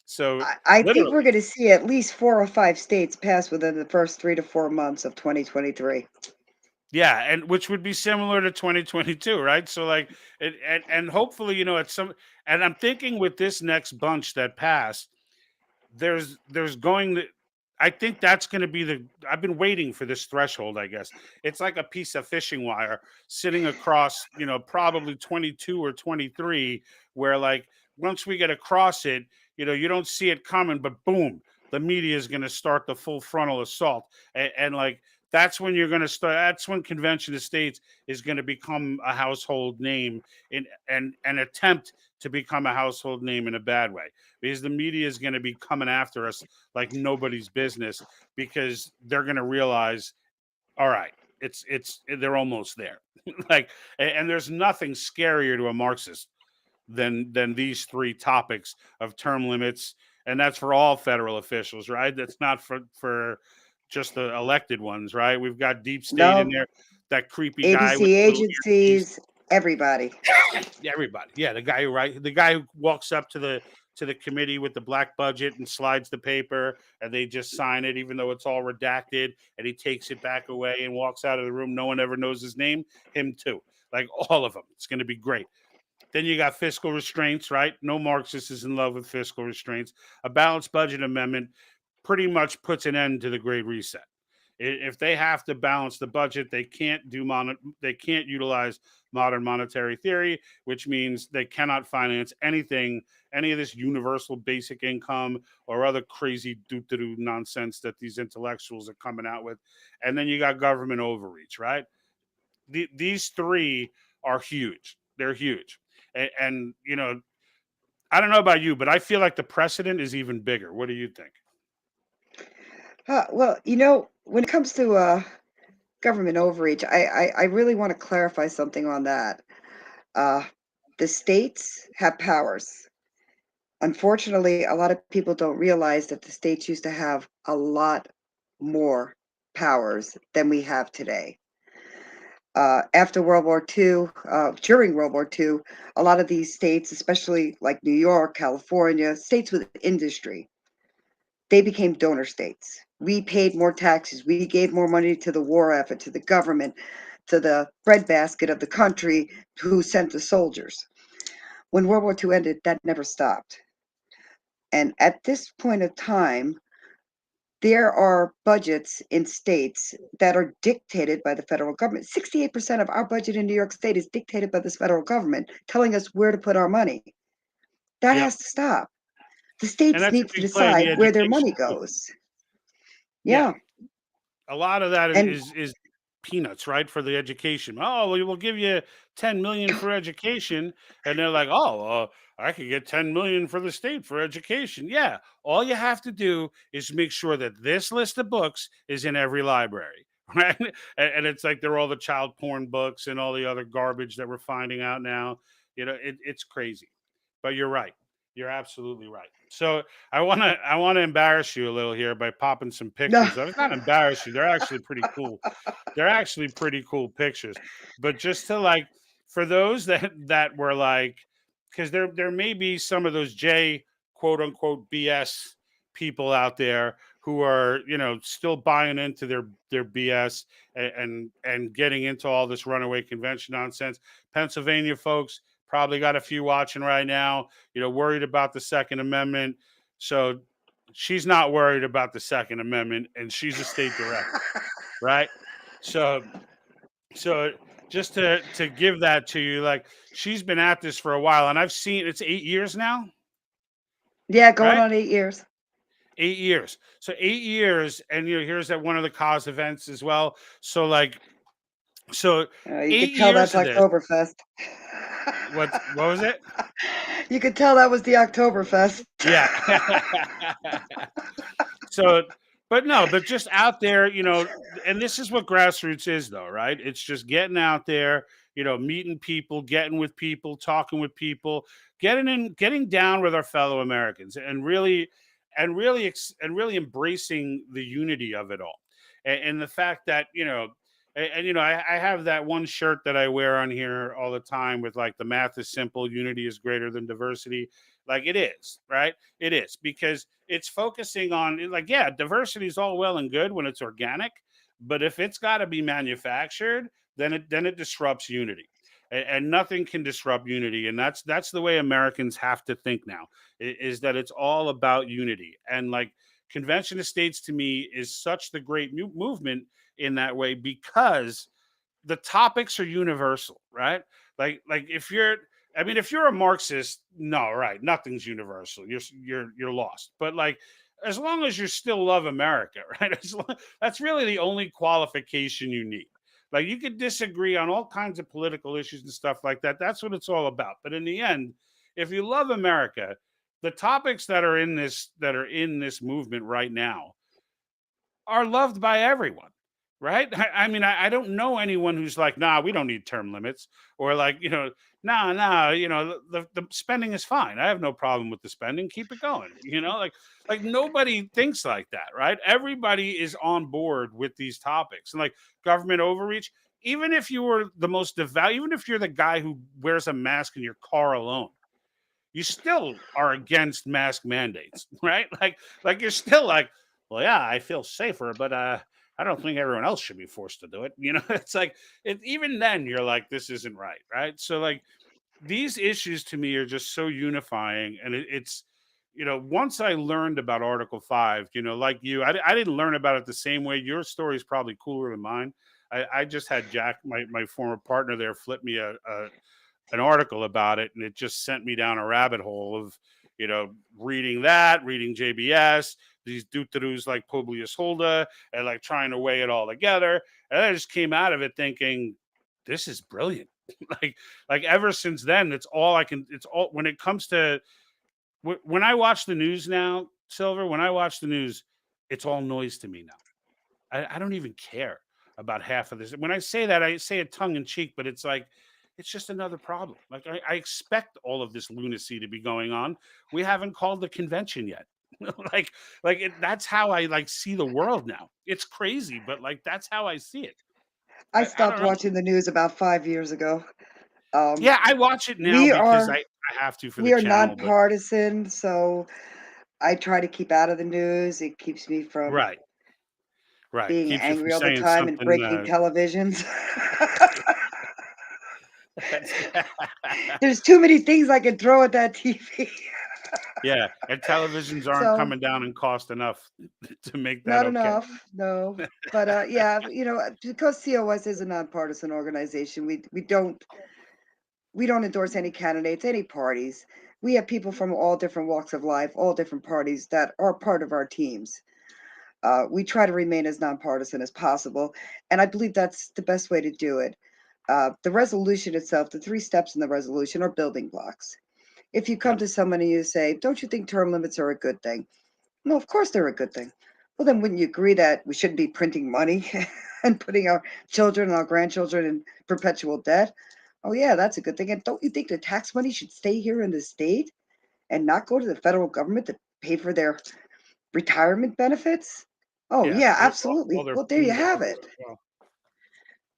So
I think we're
literally.
going to see at least 4 or 5 states pass within the first 3 to 4 months of 2023.
Yeah, and which would be similar to 2022, right? So and hopefully, at some and I'm thinking with this next bunch that passed, there's going to I think that's going to be I've been waiting for this threshold, I guess. It's like a piece of fishing wire sitting across, probably 22 or 23, where once we get across it, you don't see it coming, but boom, the media is going to start the full frontal assault. And that's when you're going to start. That's when Convention of States is going to become a household name and attempt to become a household name in a bad way, because the media is going to be coming after us like nobody's business, because they're going to realize, all right, they're almost there. And there's nothing scarier to a Marxist than these three topics of term limits, and that's for all federal officials, right? That's not for just the elected ones, right? We've got deep state in
No,
there, that creepy guy with
ABC
the little earpiece.
agencies, everybody.
Yeah, everybody. Yeah, the guy who walks up to the committee with the black budget and slides the paper, and they just sign it even though it's all redacted, and he takes it back away and walks out of the room. No one ever knows his name. Him too. All of them. It's going to be great. Then you got fiscal restraints, right? No Marxist is in love with fiscal restraints. A balanced budget amendment pretty much puts an end to the Great Reset. If they have to balance the budget, they can't utilize modern monetary theory, which means they cannot finance anything, any of this universal basic income or other crazy doo-doo nonsense that these intellectuals are coming out with. And then you got government overreach, right? These three are huge. They're huge. And I don't know about you, but I feel like the precedent is even bigger. What do you think?
Well, when it comes to government overreach, I really want to clarify something on that. The states have powers. Unfortunately, a lot of people don't realize that the states used to have a lot more powers than we have today. After World War II, during World War II, a lot of these states, especially like New York, California, states with industry, they became donor states. We paid more taxes. We gave more money to the war effort, to the government, to the breadbasket of the country who sent the soldiers. When World War II ended, that never stopped. And at this point of time, there are budgets in states that are dictated by the federal government. 68% of our budget in New York State is dictated by this federal government, telling us where to put our money. That
Yep.
has to stop. The
And
states
that's a
need to
big play in the
decide where their
education
money
too.
goes.
Yeah.
Yeah.
A lot of that
And
is peanuts, right? For the education. Oh, well, we'll give you 10 million for education. And they're like, oh, I could get 10 million for the state for education. Yeah. All you have to do is make sure that this list of books is in every library. Right. And it's like they're all the child porn books and all the other garbage that we're finding out now. It's crazy. But you're right. You're absolutely right. So I wanna embarrass you a little here by popping some
no,
pictures. It's not embarrass you. They're actually pretty cool. They're actually pretty cool pictures. But just to for those that were because there may be some of those J quote unquote BS people out there who are still buying into their BS and getting into all this runaway convention nonsense. Pennsylvania folks probably got a few watching right now, worried about the Second Amendment. So she's not worried about the Second Amendment, and she's a state director, right? So so just to give that to you, she's been at this for a while, and I've seen it's 8 years now,
yeah, going
right?
on 8 years.
8 years. So 8 years, and here's at one of the COS events as well. So So
You could
8
tell
years
that's
of this.
Oktoberfest.
What was it?
You could tell that was the Oktoberfest.
Yeah. So, but no, but just out there, and this is what grassroots is, though, right? It's just getting out there, meeting people, getting with people, talking with people, getting down with our fellow Americans, and really embracing the unity of it all, and the fact that I have that one shirt that I wear on here all the time with like the math is simple, unity is greater than diversity. Like it is, right? It is because it's focusing on like, yeah, diversity is all well and good when it's organic, but if it's got to be manufactured, then it disrupts unity. And nothing can disrupt unity. And that's the way Americans have to think now, is that it's all about unity. And like Convention of States to me is such the great movement in that way because the topics are universal, right? Like if you're a Marxist, no, right, nothing's universal. You're lost. But like as long as you still love America, right? That's really the only qualification you need. Like you could disagree on all kinds of political issues and stuff like that. That's what it's all about. But in the end, if you love America, the topics that are in this movement right now are loved by everyone, right? I mean, I don't know anyone who's like, nah, we don't need term limits, or like, nah, the spending is fine. I have no problem with the spending. Keep it going. Like nobody thinks like that, right? Everybody is on board with these topics and like government overreach. Even if you were the most devout, even if you're the guy who wears a mask in your car alone, you still are against mask mandates, right? Like you're still like, well, yeah, I feel safer, but I don't think everyone else should be forced to do it. It's like even then you're like, this isn't right, right? So like these issues to me are just so unifying, and it's once I learned about Article 5, like you, I didn't learn about it the same way. Your story is probably cooler than mine. I just had Jack, my former partner there, flip me an article about it, and it just sent me down a rabbit hole of reading JBS, these deuterus like Publius Hulda, and like trying to weigh it all together. And I just came out of it thinking, this is brilliant. like ever since then, it's all when it comes to when I watch the news now, Silver, when I watch the news, it's all noise to me now. I don't even care about half of this. When I say that, I say it tongue in cheek, but it's like, it's just another problem. Like I expect all of this lunacy to be going on. We haven't called the convention yet. That's how I like see the world now. It's crazy, but like that's how I see it.
I
I
stopped
don't know.
watching the news about 5 years ago.
Yeah, I watch it now
We
because
are
I have to for
we
the
are
channel, but
nonpartisan, so I try to keep out of the news. It keeps me from
right, right.
being
Keeps you from
angry all the
saying
time and
something.
breaking televisions.
That's
There's too many things I can throw at that TV.
yeah, and televisions aren't
So,
coming down in cost enough to make that
not
okay.
enough, no. But, yeah, because COS is a nonpartisan organization, we don't endorse any candidates, any parties. We have people from all different walks of life, all different parties that are part of our teams. We try to remain as nonpartisan as possible, and I believe that's the best way to do it. The resolution itself, the 3 steps in the resolution are building blocks. If you come
Yep.
to someone and you say, "Don't you think term limits are a good thing?" No, of course they're a good thing. Well, then wouldn't you agree that we shouldn't be printing money and putting our children and our grandchildren in perpetual debt? Oh, yeah, that's a good thing. And don't you think the tax money should stay here in the state and not go to the federal government to pay for their retirement benefits? Oh,
Yeah,
yeah,
all
absolutely.
their
Well, there you have
boondoggle
it.
as well.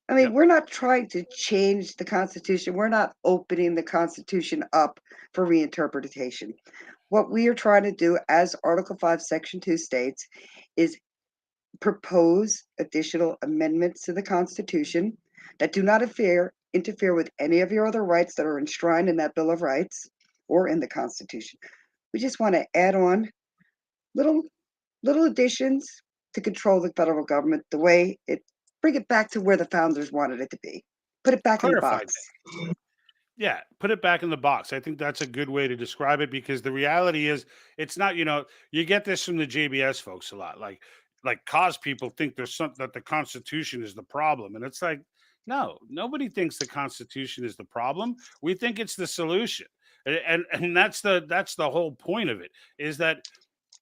I mean,
Yep.
we're not trying to change the Constitution. We're not opening the Constitution up for reinterpretation. What we are trying to do, as Article 5, Section 2 states, is propose additional amendments to the Constitution that do not interfere with any of your other rights that are enshrined in that Bill of Rights or in the Constitution. We just want to add on little little additions to control the federal government the way it bring it back to where the founders wanted it to be. Put it back in the
Clarify
box.
things. Yeah, put it back in the box. I think that's a good way to describe it because the reality is it's not, you get this from the JBS folks a lot. Like COS people think there's something that the Constitution is the problem. And it's like, No, nobody thinks the Constitution is the problem. We think it's the solution. And that's the whole point of it, is that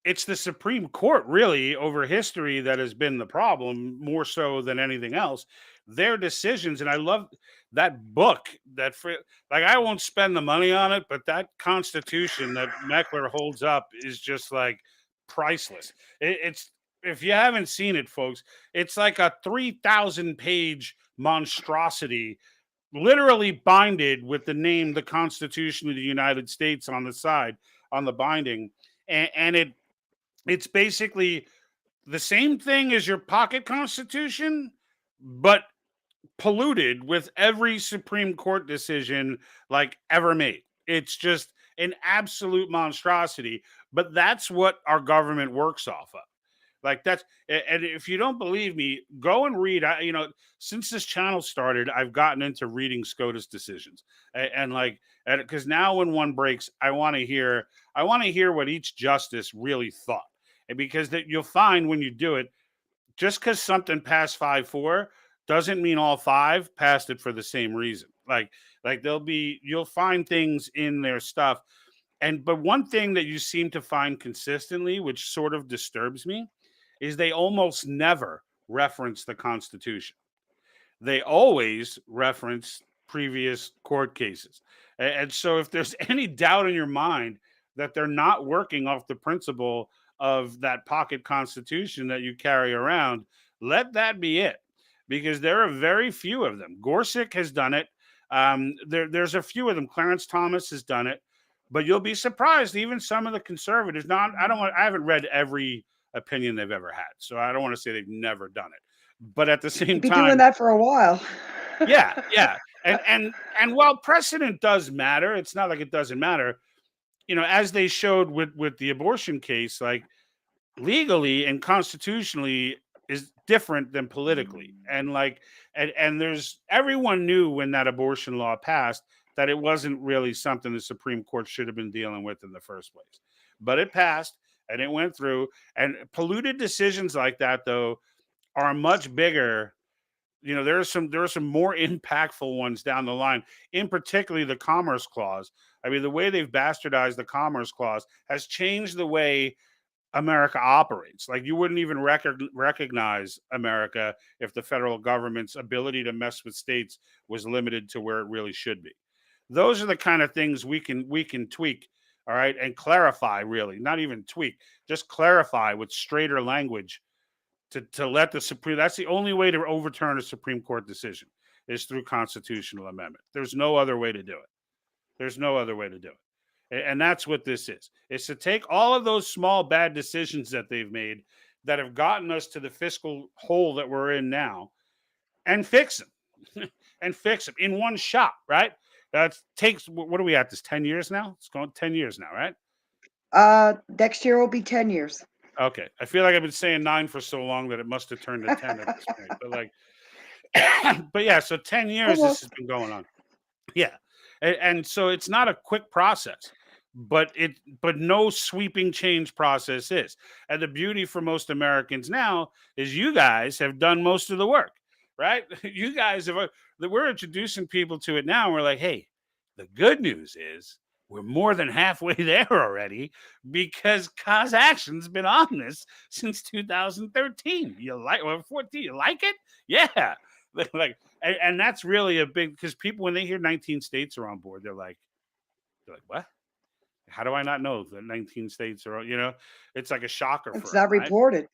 it's the Supreme Court really over history that has been the problem more so than anything else. Their decisions, and I love that book like I won't spend the money on it, but that Constitution that Meckler holds up is just like priceless. It's if you haven't seen it, folks, it's like a 3,000 page monstrosity, literally binded with the name, the Constitution of the United States on the side, on the binding. And it's basically the same thing as your pocket constitution, but polluted with every Supreme Court decision like ever made. It's just an absolute monstrosity, but that's what our government works off of. Like that's, and if you don't believe me, go and read. Since this channel started, I've gotten into reading SCOTUS decisions, and like, because now when one breaks, I want to hear what each justice really thought, and because that you'll find when you do it, just because something passed 5-4 doesn't mean all five passed it for the same reason. Like you'll find things in their stuff, but one thing that you seem to find consistently, which sort of disturbs me, is they almost never reference the Constitution. They always reference previous court cases. And so if there's any doubt in your mind that they're not working off the principle of that pocket Constitution that you carry around, let that be it, because there are very few of them. Gorsuch has done it. There's a few of them. Clarence Thomas has done it, but you'll be surprised. Even some of the conservatives. I haven't read every opinion they've ever had, so I don't want to say they've never done it. But at the same
Be
time,
doing that for a while.
yeah. And while precedent does matter, it's not like it doesn't matter. As they showed with the abortion case, like legally and constitutionally is different than politically. And like, and there's, everyone knew when that abortion law passed that it wasn't really something the Supreme Court should have been dealing with in the first place. But it passed and it went through. And polluted decisions like that, though, are much bigger. There are some more impactful ones down the line, in particularly the Commerce Clause. I mean, the way they've bastardized the Commerce Clause has changed the way America operates. Like, you wouldn't even recognize America if the federal government's ability to mess with states was limited to where it really should be. Those are the kind of things we can tweak, all right, and clarify, really, not even tweak, just clarify with straighter language to let the Supreme, that's the only way to overturn a Supreme Court decision, is through constitutional amendment. There's no other way to do it. There's no other way to do it. And that's what this is. It's to take all of those small bad decisions that they've made that have gotten us to the fiscal hole that we're in now and fix them. And fix them in one shot, right? That takes, what are we at, this 10 years now? It's going 10 years now, right?
Next year will be 10 years.
Okay. I feel like I've been saying 9 for so long that it must have turned to 10 at this point. But like, but yeah, so 10 years this has been going on. Yeah. And so it's not a quick process, but no sweeping change process is. And the beauty for most Americans now is you guys have done most of the work, right? You guys we're introducing people to it now. And we're like, hey, the good news is we're more than halfway there already, because COS Action's been on this since 2013. 14. You like it? Yeah. Like, and that's really a big, because people, when they hear 19 states are on board, they're like, what? How do I not know that 19 states are? It's like a shocker.
It's not reported.
Right?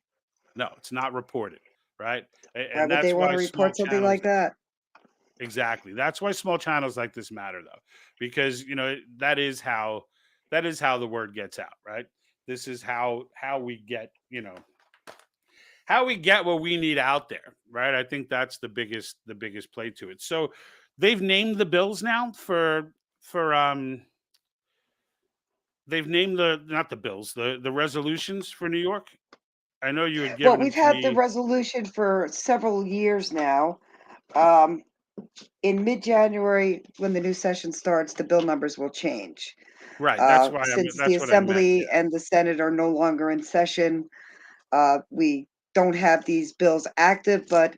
No, it's not reported, right?
And why would they want to report something like that?
Exactly. That's why small channels like this matter, though, because that is how the word gets out, right? This is how we get how we get what we need out there, right? I think that's the biggest play to it. So they've named the bills now they've named the resolutions for New York. I know you had given.
Well, we've had the resolution for several years now. In mid-January, when the new session starts, the bill numbers will change.
Right. That's why
since the Assembly and the Senate are no longer in session, we don't have these bills active, but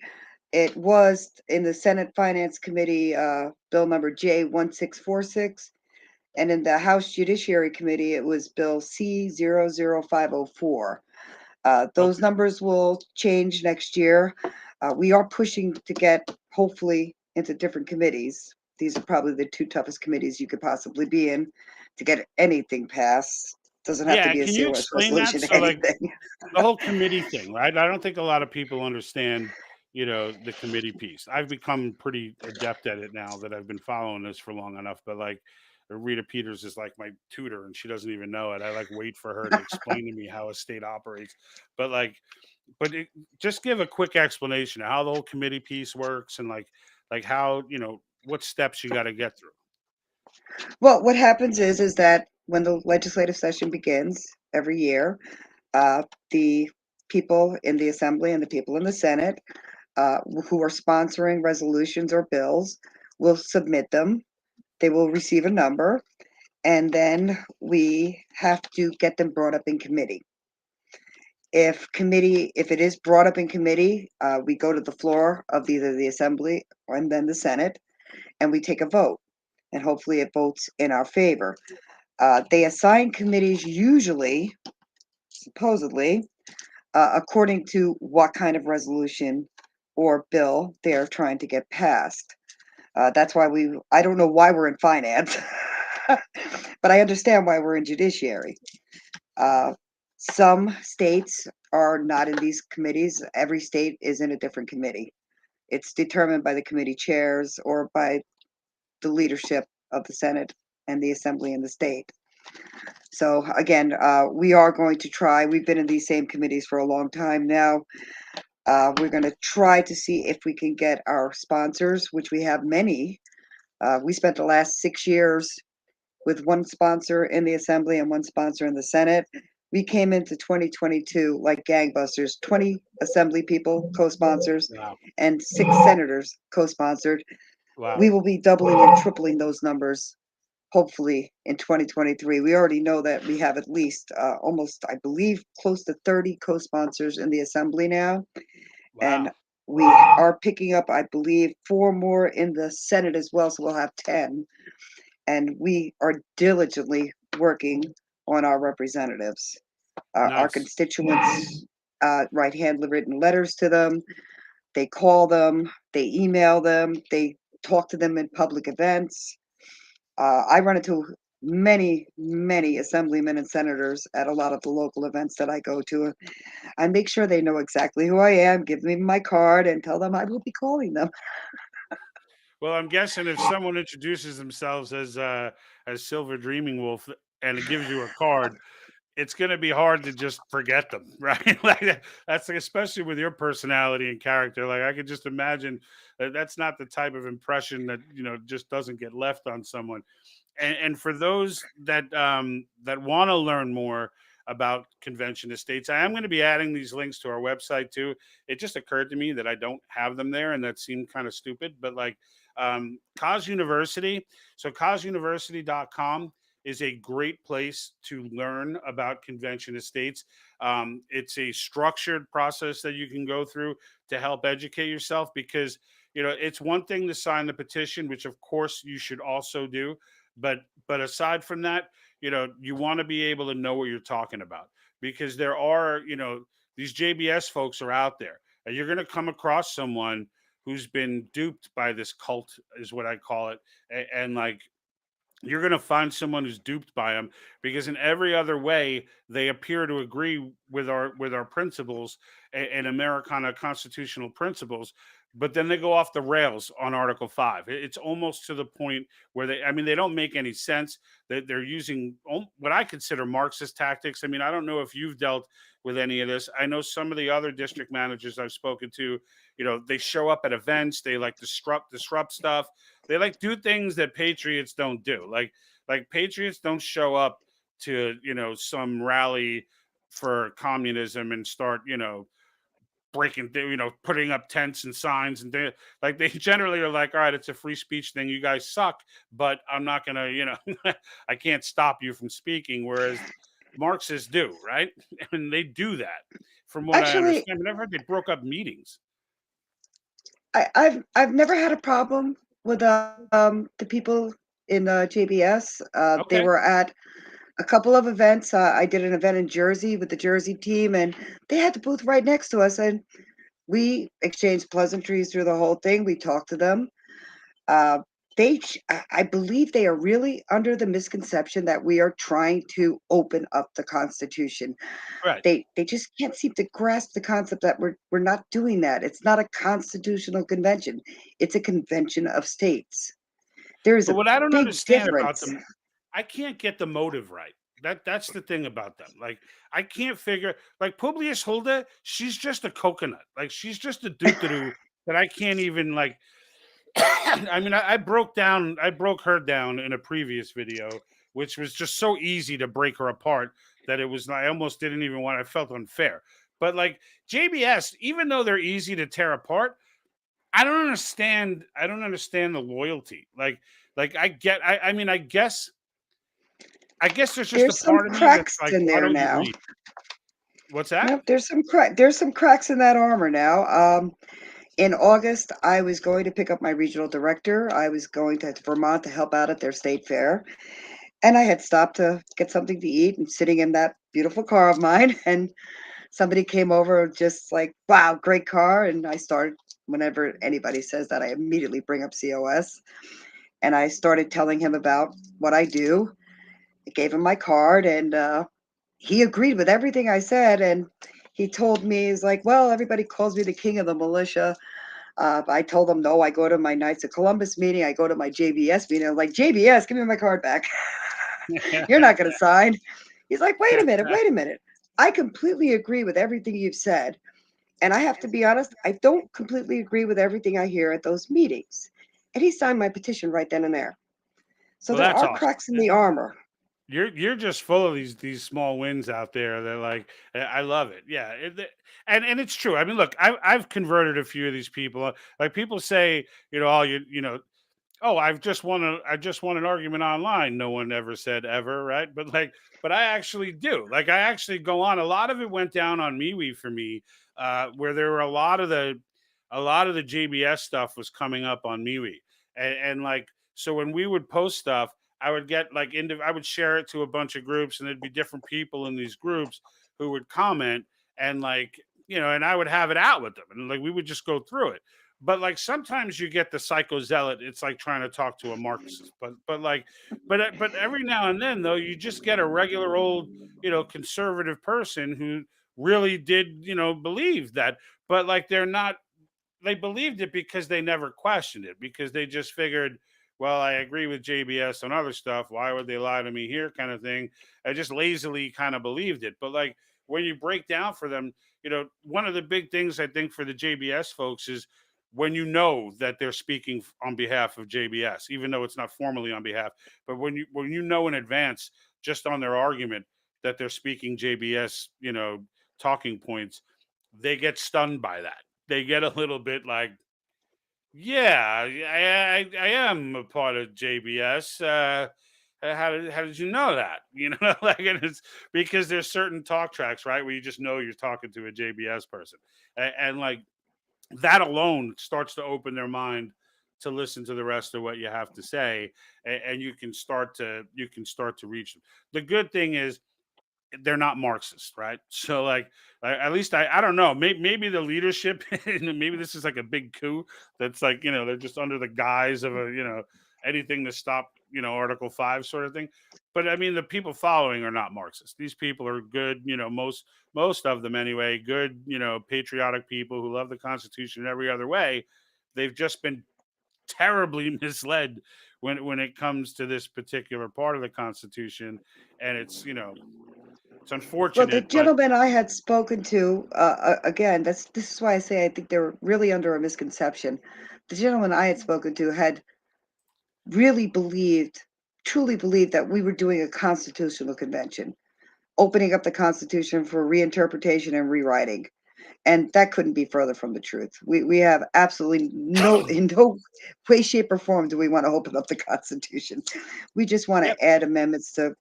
It was in the Senate Finance Committee, Bill number J1646, and in the House Judiciary Committee, it was Bill C00504. Those numbers will change next year. We are pushing to get, hopefully, into different committees. These are probably the two toughest committees you could possibly be in to get anything passed. Doesn't have to
Yeah,
be a
can you
COS
explain that?
resolution,
So, like,
anything.
the whole committee thing, right? I don't think a lot of people understand, the committee piece. I've become pretty adept at it now that I've been following this for long enough. But like, Rita Peters is like my tutor, and she doesn't even know it. I like wait for her to explain to me how a state operates. But like, just give a quick explanation of how the whole committee piece works, and like how what steps you got to get through.
Well, what happens is that when the legislative session begins every year, the people in the Assembly and the people in the Senate who are sponsoring resolutions or bills will submit them. They will receive a number, and then we have to get them brought up in committee. If it is brought up in committee, we go to the floor of either the Assembly and then the Senate, and we take a vote, and hopefully it votes in our favor. They assign committees usually, supposedly, according to what kind of resolution or bill they are trying to get passed. That's why I don't know why we're in finance, but I understand why we're in judiciary. Some states are not in these committees. Every state is in a different committee. It's determined by the committee chairs or by the leadership of the Senate and the Assembly in the state. So again, we are going to try. We've been in these same committees for a long time now. We're going to try to see if we can get our sponsors, which we have many. We spent the last 6 years with one sponsor in the Assembly and one sponsor in the Senate. We came into 2022 like gangbusters, 20 Assembly people, co-sponsors,
Wow.
and 6 senators co-sponsored.
Wow.
We will be doubling and tripling those numbers, hopefully, in 2023. We already know that we have at least almost, I believe, close to 30 co-sponsors in the Assembly now. And
Wow.
we are picking up, I believe, 4 more in the Senate as well, so we'll have 10. And we are diligently working on our representatives. Our
Nice.
constituents write handwritten letters to them. They call them, they email them, they talk to them in public events. I run into many, many assemblymen and senators at a lot of the local events that I go to. I make sure they know exactly who I am, give me my card, and tell them I will be calling them.
Well, I'm guessing if someone introduces themselves as Silver Dreaming Wolf and it gives you a card, it's going to be hard to just forget them, right? Like that's like, especially with your personality and character. Like I could just imagine that's not the type of impression that just doesn't get left on someone. And for those that want to learn more about convention estates, I am going to be adding these links to our website too. It just occurred to me that I don't have them there, and that seemed kind of stupid. But like COS University, so cosuniversity.com is a great place to learn about convention estates. It's a structured process that you can go through to help educate yourself, because it's one thing to sign the petition, which of course you should also do, but aside from that, you want to be able to know what you're talking about, because there are these JBS folks are out there, and you're going to come across someone who's been duped by this cult, is what I call it, and like you're going to find someone who's duped by them, because in every other way they appear to agree with our principles and Americana constitutional principles, but then they go off the rails on Article 5. It's almost to the point where they don't make any sense. That they're using what I consider Marxist tactics. I mean, I don't know if you've dealt with any of this. I know some of the other district managers I've spoken to, they show up at events, they like disrupt stuff. They like do things that patriots don't do. Like patriots don't show up to, some rally for communism and start, breaking, putting up tents and signs, and they generally are like, all right, it's a free speech thing. You guys suck, but I'm not gonna, I can't stop you from speaking. Whereas Marxists do, right? And they do that, from what I
Actually,
understand. I've never heard they broke up meetings.
I've never had a problem with the people in JBS. They
Okay.
were at a couple of events. I did an event in Jersey with the Jersey team, and they had the booth right next to us, and we exchanged pleasantries through the whole thing. We talked to them. Uh, I believe they are really under the misconception that we are trying to open up the Constitution.
Right.
They just can't seem to grasp the concept that we're not doing that. It's not a constitutional convention. It's a convention of states. There is
But
a
what I don't
big
understand about
difference.
them, I can't get the motive right. That's the thing about them. Like I can't figure like Publius Hulda, she's just a coconut. Like she's just a doo that I can't even like I mean, I broke her down in a previous video, which was just so easy to break her apart that it was I almost didn't even want I felt unfair. But like JBS, even though they're easy to tear apart, I don't understand the loyalty. Like I mean, I guess there's just a
There's some
part of me that's
cracks
like,
in
why
there
don't you
now.
read? What's that?
Yep, there's some cracks in that armor now. In August, I was going to pick up my regional director. I was going to Vermont to help out at their state fair. And I had stopped to get something to eat and sitting in that beautiful car of mine. And somebody came over just like, wow, great car. And I started, whenever anybody says that, I immediately bring up COS. And I started telling him about what I do. I gave him my card, and he agreed with everything I said. And he told me, he's like, well, everybody calls me the king of the militia. I told him, no, I go to my Knights of Columbus meeting. I go to my JBS meeting. I'm like, JBS, give me my card back. You're not going to sign. He's like, wait a minute, wait a minute. I completely agree with everything you've said. And I have to be honest, I don't completely agree with everything I hear at those meetings. And he signed my petition right then and there. So
Well,
there
that's
are
awesome.
cracks in the armor.
You're just full of these small wins out there. They're like, I love it. Yeah, and it's true. I mean, look, I've converted a few of these people. Like people say, oh, you know, oh, I just won an argument online. No one ever said ever, right? But I actually do. Like I actually go on. A lot of it went down on MeWe for me, where there were a lot of the JBS stuff was coming up on MeWe, and like so when we would post stuff, I would get like I would share it to a bunch of groups, and there'd be different people in these groups who would comment, and like and I would have it out with them, and like we would just go through it. But like sometimes you get the psycho zealot. It's like trying to talk to a Marxist. But every now and then though, you just get a regular old conservative person who really did believe that. But like they believed it because they never questioned it because they just figured, well, I agree with JBS on other stuff. Why would they lie to me here? Kind of thing. I just lazily kind of believed it. But like when you break down for them, one of the big things I think for the JBS folks is when you know that they're speaking on behalf of JBS, even though it's not formally on behalf, but when you know in advance, just on their argument that they're speaking JBS, talking points, they get stunned by that. They get a little bit like, yeah, I am a part of JBS. How did you know that? Like and it's because there's certain talk tracks, right, where you just know you're talking to a JBS person, and like that alone starts to open their mind to listen to the rest of what you have to say, and you can start to reach them. The good thing is they're not Marxist, right? So like at least I don't know. Maybe the leadership, maybe this is like a big coup. That's like they're just under the guise of a anything to stop Article 5 sort of thing. But I mean the people following are not Marxist. These people are good, most of them anyway. Good, patriotic people who love the Constitution in every other way. They've just been terribly misled when it comes to this particular part of the Constitution, and it's
Well, the
unfortunate, but
gentleman I had spoken to, again, this is why I say I think they're really under a misconception. The gentleman I had spoken to had really believed, truly believed that we were doing a constitutional convention, opening up the Constitution for reinterpretation and rewriting. And that couldn't be further from the truth. We have absolutely in no way, shape, or form do we want to open up the Constitution. We just want
yep,
to add amendments to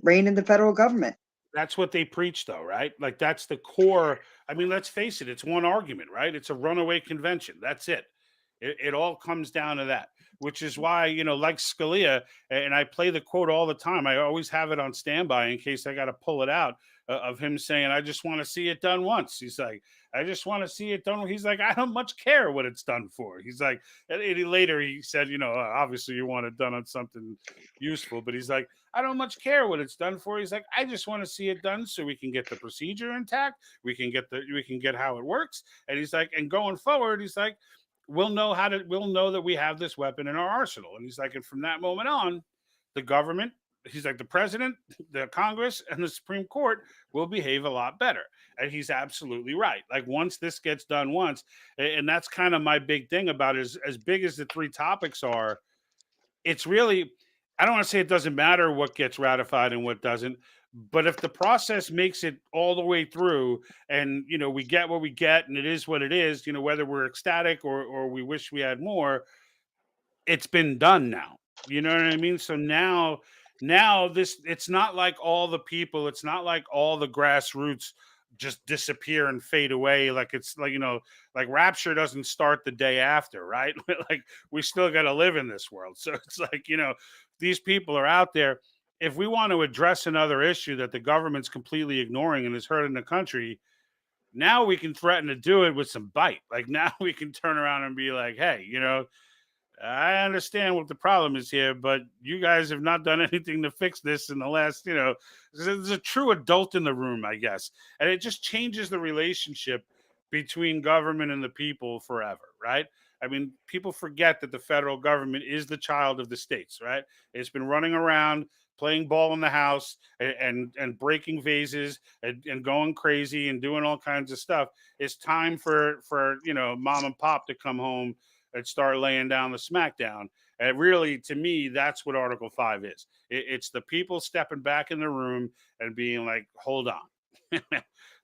reign in the federal government.
that's what they preach, though, right? Like that's the core. I mean, let's face it; it's one argument, right? It's a runaway convention. That's it. It all comes down to that, which is why, like Scalia, and I play the quote all the time. I always have it on standby in case I got to pull it out, of him saying, I just want to see it done once. He's like, I just want to see it done. He's like, I don't much care what it's done for. He's like, and later he said, obviously you want it done on something useful, but he's like, I don't much care what it's done for. He's like, I just want to see it done so we can get the procedure intact. We can get how it works. And he's like, and going forward, he's like, we'll know that we have this weapon in our arsenal. And he's like, and from that moment on, the government, he's like, the president, the Congress, and the Supreme Court will behave a lot better. And he's absolutely right. Like, once this gets done once, and that's kind of my big thing about it, is as big as the three topics are, it's really, I don't want to say it doesn't matter what gets ratified and what doesn't, but if the process makes it all the way through, and we get what we get, and it is what it is, whether we're ecstatic or we wish we had more, it's been done now. You know what I mean? So now it's not like all the people, it's not like all the grassroots just disappear and fade away. Like, it's like, like rapture doesn't start the day after, right? Like, we still got to live in this world. So it's like, these people are out there. If we want to address another issue that the government's completely ignoring and is hurting the country, now we can threaten to do it with some bite. Like, now we can turn around and be like, hey, I understand what the problem is here, but you guys have not done anything to fix this in the last, there's a true adult in the room, I guess. And it just changes the relationship between government and the people forever, right? I mean, people forget that the federal government is the child of the states, right? It's been running around playing ball in the house and breaking vases and going crazy and doing all kinds of stuff. It's time for mom and pop to come home and start laying down the smackdown. And really, to me, that's what Article 5 is. It's the people stepping back in the room and being like, hold on.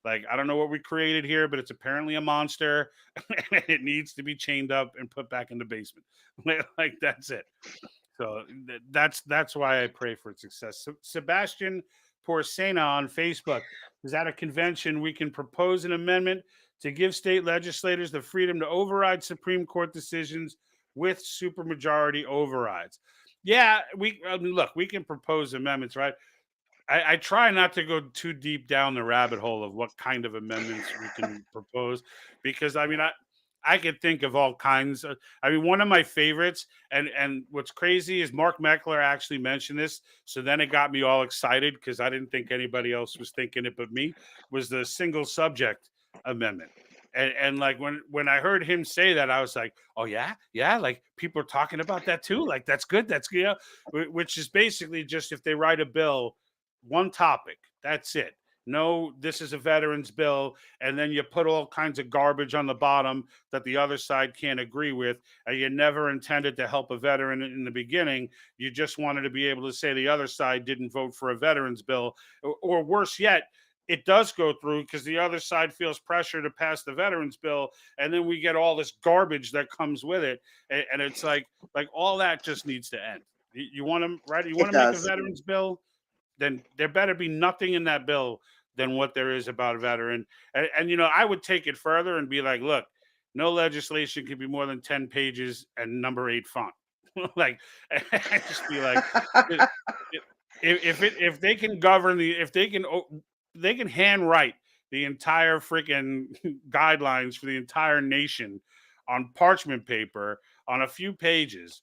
Like, I don't know what we created here, but it's apparently a monster. And it needs to be chained up and put back in the basement. Like, that's it. So that's why I pray for its success. So Sebastian Porcena on Facebook is at a convention. We can propose an amendment to give state legislators the freedom to override Supreme Court decisions with supermajority overrides. Yeah, look, we can propose amendments, right? I try not to go too deep down the rabbit hole of what kind of amendments we can propose, because I could think of all kinds. One of my favorites, and what's crazy is Mark Meckler actually mentioned this, so then it got me all excited because I didn't think anybody else was thinking it but me, was the single subject amendment. And like, when I heard him say that, I was like, oh yeah, like, people are talking about that too. Like, that's good. That's good. Which is basically just, if they write a bill, one topic, that's it. No, this is a veterans bill, and then you put all kinds of garbage on the bottom that the other side can't agree with, and you never intended to help a veteran in the beginning. You just wanted to be able to say the other side didn't vote for a veterans bill, or worse yet, it does go through because the other side feels pressure to pass the veterans bill, and then we get all this garbage that comes with it, and it's like all that just needs to end. You want to, right? You want to make a veterans bill, then there better be nothing in that bill than what there is about a veteran. And I would take it further and be like, look, no legislation can be more than 10 pages and number 8 font. Like, just be like, if they can govern they can handwrite the entire freaking guidelines for the entire nation on parchment paper on a few pages.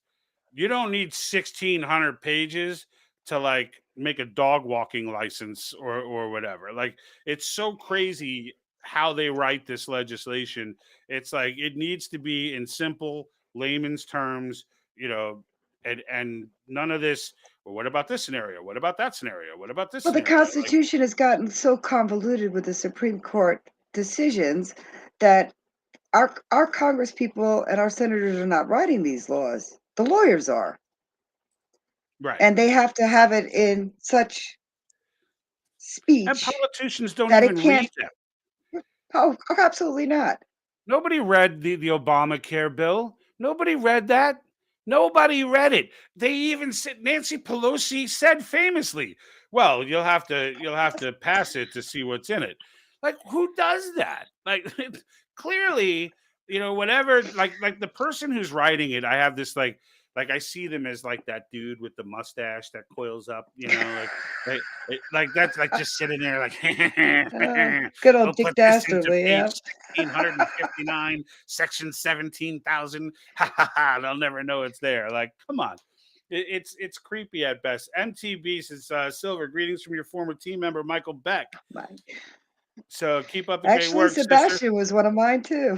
You don't need 1,600 pages to like make a dog walking license or whatever. Like, it's so crazy how they write this legislation. It's like, it needs to be in simple layman's terms, and none of this. Well, what about this scenario? What about that scenario? What about this
Well, the
scenario?
Constitution has gotten so convoluted with the Supreme Court decisions that our Congress people and our senators are not writing these laws. The lawyers are.
Right.
And they have to have it in such speech.
And politicians don't
that
even
it can't,
read them.
Oh, absolutely not.
Nobody read the Obamacare bill. Nobody read that. Nobody read it. They even said, Nancy Pelosi said famously, well, you'll have to pass it to see what's in it. Like, who does that? Like, clearly, whatever, like the person who's writing it, I have this like I see them as like that dude with the mustache that coils up, like that's like just sitting there like
Good old
we'll
Dick
put this into
Dastardly,
page
yeah.
1659, section 17,000. They'll never know it's there. Like, come on. It's creepy at best. MTB says, Silver, greetings from your former team member, Michael Beck.
Bye.
So keep up the great
Actually,
work, sister.
Sebastian was one of mine too.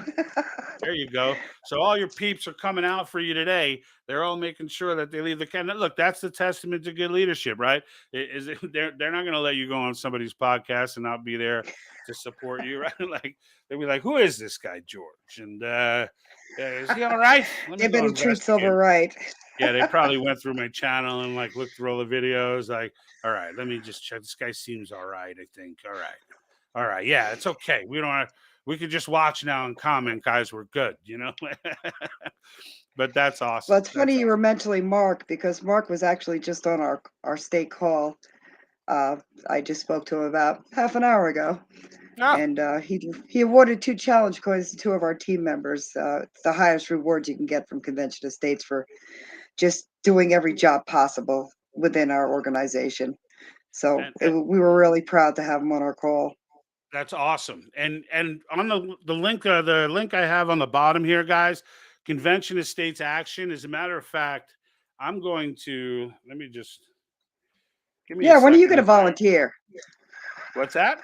There you go. So all your peeps are coming out for you today. They're all making sure that they leave the can. Look, that's the testament to good leadership, right? They're not going to let you go on somebody's podcast and not be there to support you, right? Like they'll be like, "Who is this guy, George? And is he all right? Let me
They
go
better treat
investigate
Silver
him."
right.
Yeah, they probably went through my channel and like looked through all the videos. Like, all right, let me just check. This guy seems all right, I think. All right. Yeah, it's okay. We could just watch now and comment, guys. We're good, But that's awesome.
Well, it's funny you were mentioning Mark because Mark was actually just on our state call. I just spoke to him about half an hour ago, and he awarded 2 challenge coins to 2 of our team members. It's the highest reward you can get from Convention of States for just doing every job possible within our organization. So we were really proud to have him on our call.
That's awesome. And on the link I have on the bottom here, guys, Convention of States Action. As a matter of fact, I'm going to let me just give me.
Yeah, when are you
second
going to volunteer?
What's that?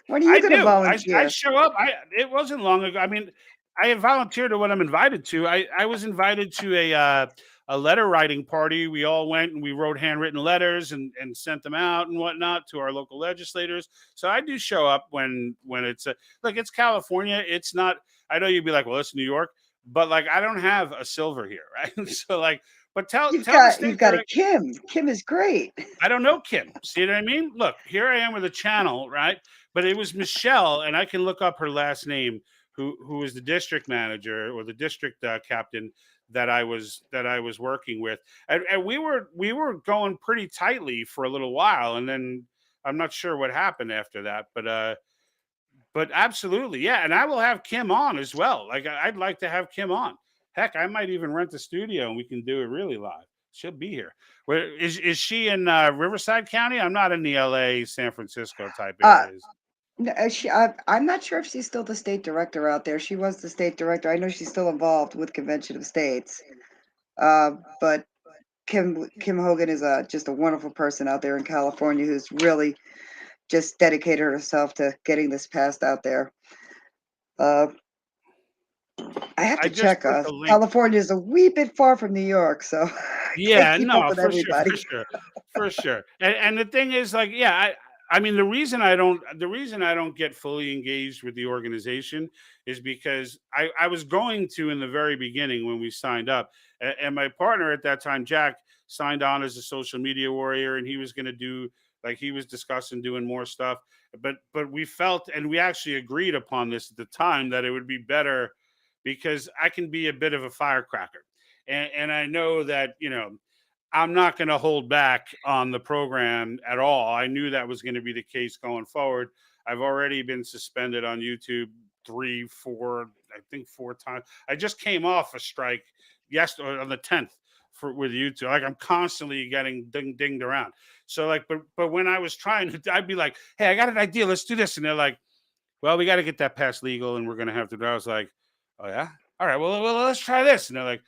When are you going to
I
volunteer?
show up. It wasn't long ago. I mean, I have volunteered to what I'm invited to. I was invited to a letter writing party. We all went and we wrote handwritten letters and sent them out and whatnot to our local legislators. So I do show up when it's look, it's California. It's not. I know you'd be like, well, it's New York, but like I don't have a Silver here, right? So like, but
You've got a Kim. Kim is great.
I don't know Kim. See what I mean? Look, here I am with a channel, right? But it was Michelle, and I can look up her last name, who is the district manager or the district captain that I was working with, and we were going pretty tightly for a little while, and then I'm not sure what happened after that, but absolutely, yeah, and I will have Kim on as well. Like I'd like to have Kim on. Heck, I might even rent the studio and we can do it really live. She'll be here. Where is she in Riverside County? I'm not in the LA, San Francisco type areas.
No, I'm not sure if she's still the state director out there. She was the state director. I know she's still involved with Convention of States. But Kim Hogan is just a wonderful person out there in California who's really just dedicated herself to getting this passed out there. I have to check. California is a wee bit far from New York, so
yeah, no, for sure. And the thing is, like, yeah, I mean, the reason I don't get fully engaged with the organization is because I was going to in the very beginning when we signed up, and my partner at that time, Jack, signed on as a social media warrior, and he was going to do like he was discussing doing more stuff, but we felt and we actually agreed upon this at the time that it would be better because I can be a bit of a firecracker, and I know that I'm not going to hold back on the program at all. I knew that was going to be the case going forward. I've already been suspended on YouTube 4 times. I just came off a strike yesterday on the 10th with YouTube. Like I'm constantly getting dinged around. So like, but when I was trying to, I'd be like, hey, I got an idea. Let's do this. And they're like, well, we got to get that past legal and we're going to have to. I was like, oh yeah. All right. Well, let's try this. And they're like,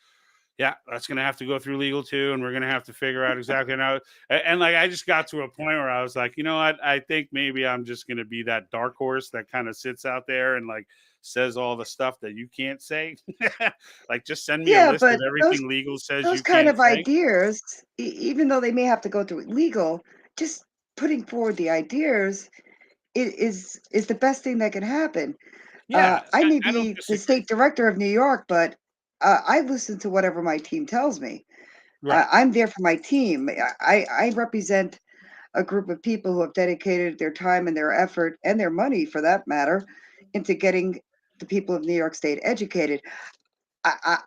yeah, that's going to have to go through legal too. And we're going to have to figure out exactly how. And like, I just got to a point where I was like, you know what? I think maybe I'm just going to be that dark horse that kind of sits out there and like says all the stuff that you can't say. Like, just send me a list of everything legal says you can't say.
Those kind of ideas, even though they may have to go through legal, just putting forward the ideas is the best thing that can happen.
Yeah,
I may be the state director of New York, but I listen to whatever my team tells me. Right. I'm there for my team. I represent a group of people who have dedicated their time and their effort and their money, for that matter, into getting the people of New York State educated.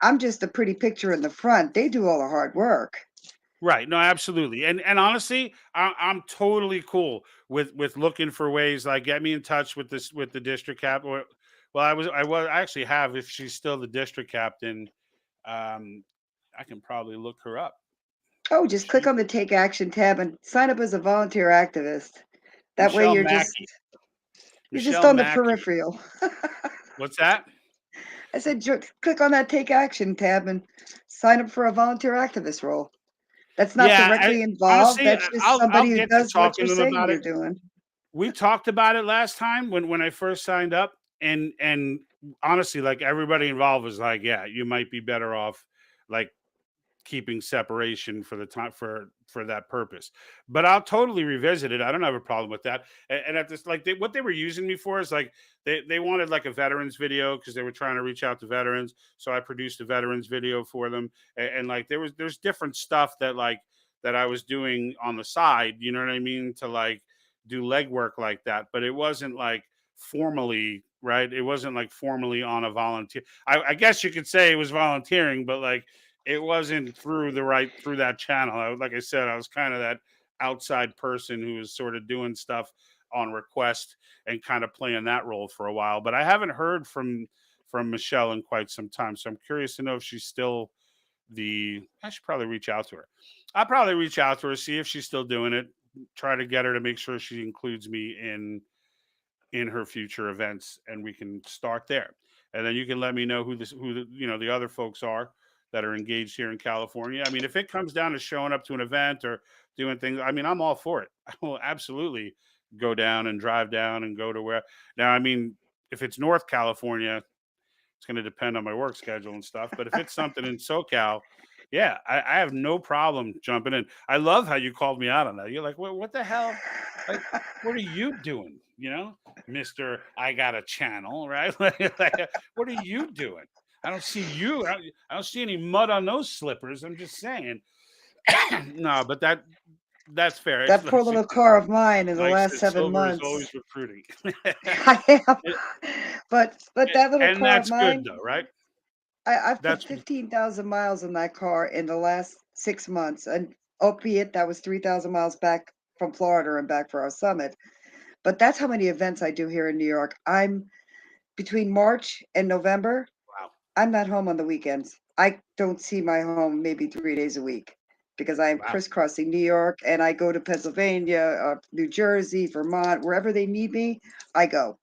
I'm just a pretty picture in the front. They do all the hard work.
Right. No, absolutely. And honestly, I'm totally cool with looking for ways like get me in touch with the district cap Well, I actually have. If she's still the district captain, I can probably look her up.
Oh, just click on the Take Action tab and sign up as a volunteer activist. That way
Michelle
you're
Mackey.
just
Michelle
on the
Mackey.
peripheral.
What's that?
I said, click on that Take Action tab and sign up for a volunteer activist role. That's not directly involved.
Honestly,
That's just
I'll
somebody who
get to
does what
talking
you're
to them
saying
about
you're
it.
doing.
We talked about it last time when I first signed up, and honestly, like everybody involved was like, yeah, you might be better off like keeping separation for the time for that purpose. But I'll totally revisit it. I don't have a problem with that. And at this, like what they were using me for is like they wanted like a veterans video because they were trying to reach out to veterans. So I produced a veterans video for them, and like there's different stuff that I was doing on the side. You know what I mean? To like do legwork like that, but it wasn't like formally right. It wasn't like formally on a volunteer. I guess you could say it was volunteering, but like it wasn't through that channel. Like I said, I was kind of that outside person who was sort of doing stuff on request and kind of playing that role for a while. But I haven't heard from Michelle in quite some time, so I'm curious to know if she's still I should probably reach out to her. I'll probably reach out to her, see if she's still doing it, try to get her to make sure she includes me in her future events, and we can start there. And then you can let me know who the other folks are that are engaged here in California. I mean, if it comes down to showing up to an event or doing things, I mean, I'm all for it. I will absolutely go down and drive down and go to where. Now, I mean, if it's North California, it's going to depend on my work schedule and stuff. But if it's something in SoCal, yeah, I have no problem jumping in. I love how you called me out on that. You're like, what the hell? Like, what are you doing? You know, Mister, I got a channel, right? What are you doing? I don't see you. I don't see any mud on those slippers. I'm just saying. No, but that's fair.
That poor little car of mine in the
Like I
last
said,
7
Silver is
months.
always recruiting.
I am. But that little
And
car of
that's good
mine,
though, right?
I've put
That's
15,000 miles in that car in the last 6 months, and albeit that was 3,000 miles back from Florida and back for our summit. But that's how many events I do here in New York. I'm between March and November,
wow.
I'm not home on the weekends. I don't see my home maybe 3 days a week because I'm
Wow.
crisscrossing New York and I go to Pennsylvania, New Jersey, Vermont, wherever they need me, I go.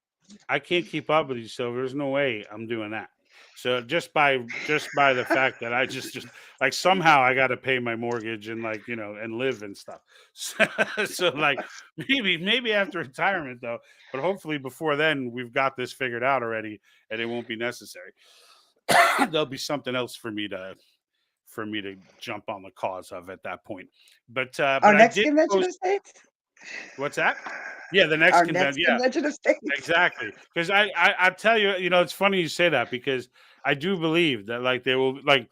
I can't keep up with you, Silver. There's no way I'm doing that. So just by the fact that I just like somehow I got to pay my mortgage and like and live and stuff. So like maybe after retirement though, but hopefully before then we've got this figured out already and it won't be necessary. There'll be something else for me to jump on the cause of at that point. But
Our
I
next
did
convention
post.
of states?
What's that? Yeah, the next
Our next
convention. Yeah.
convention of states.
Exactly, because I tell you, it's funny you say that because I do believe that like they will like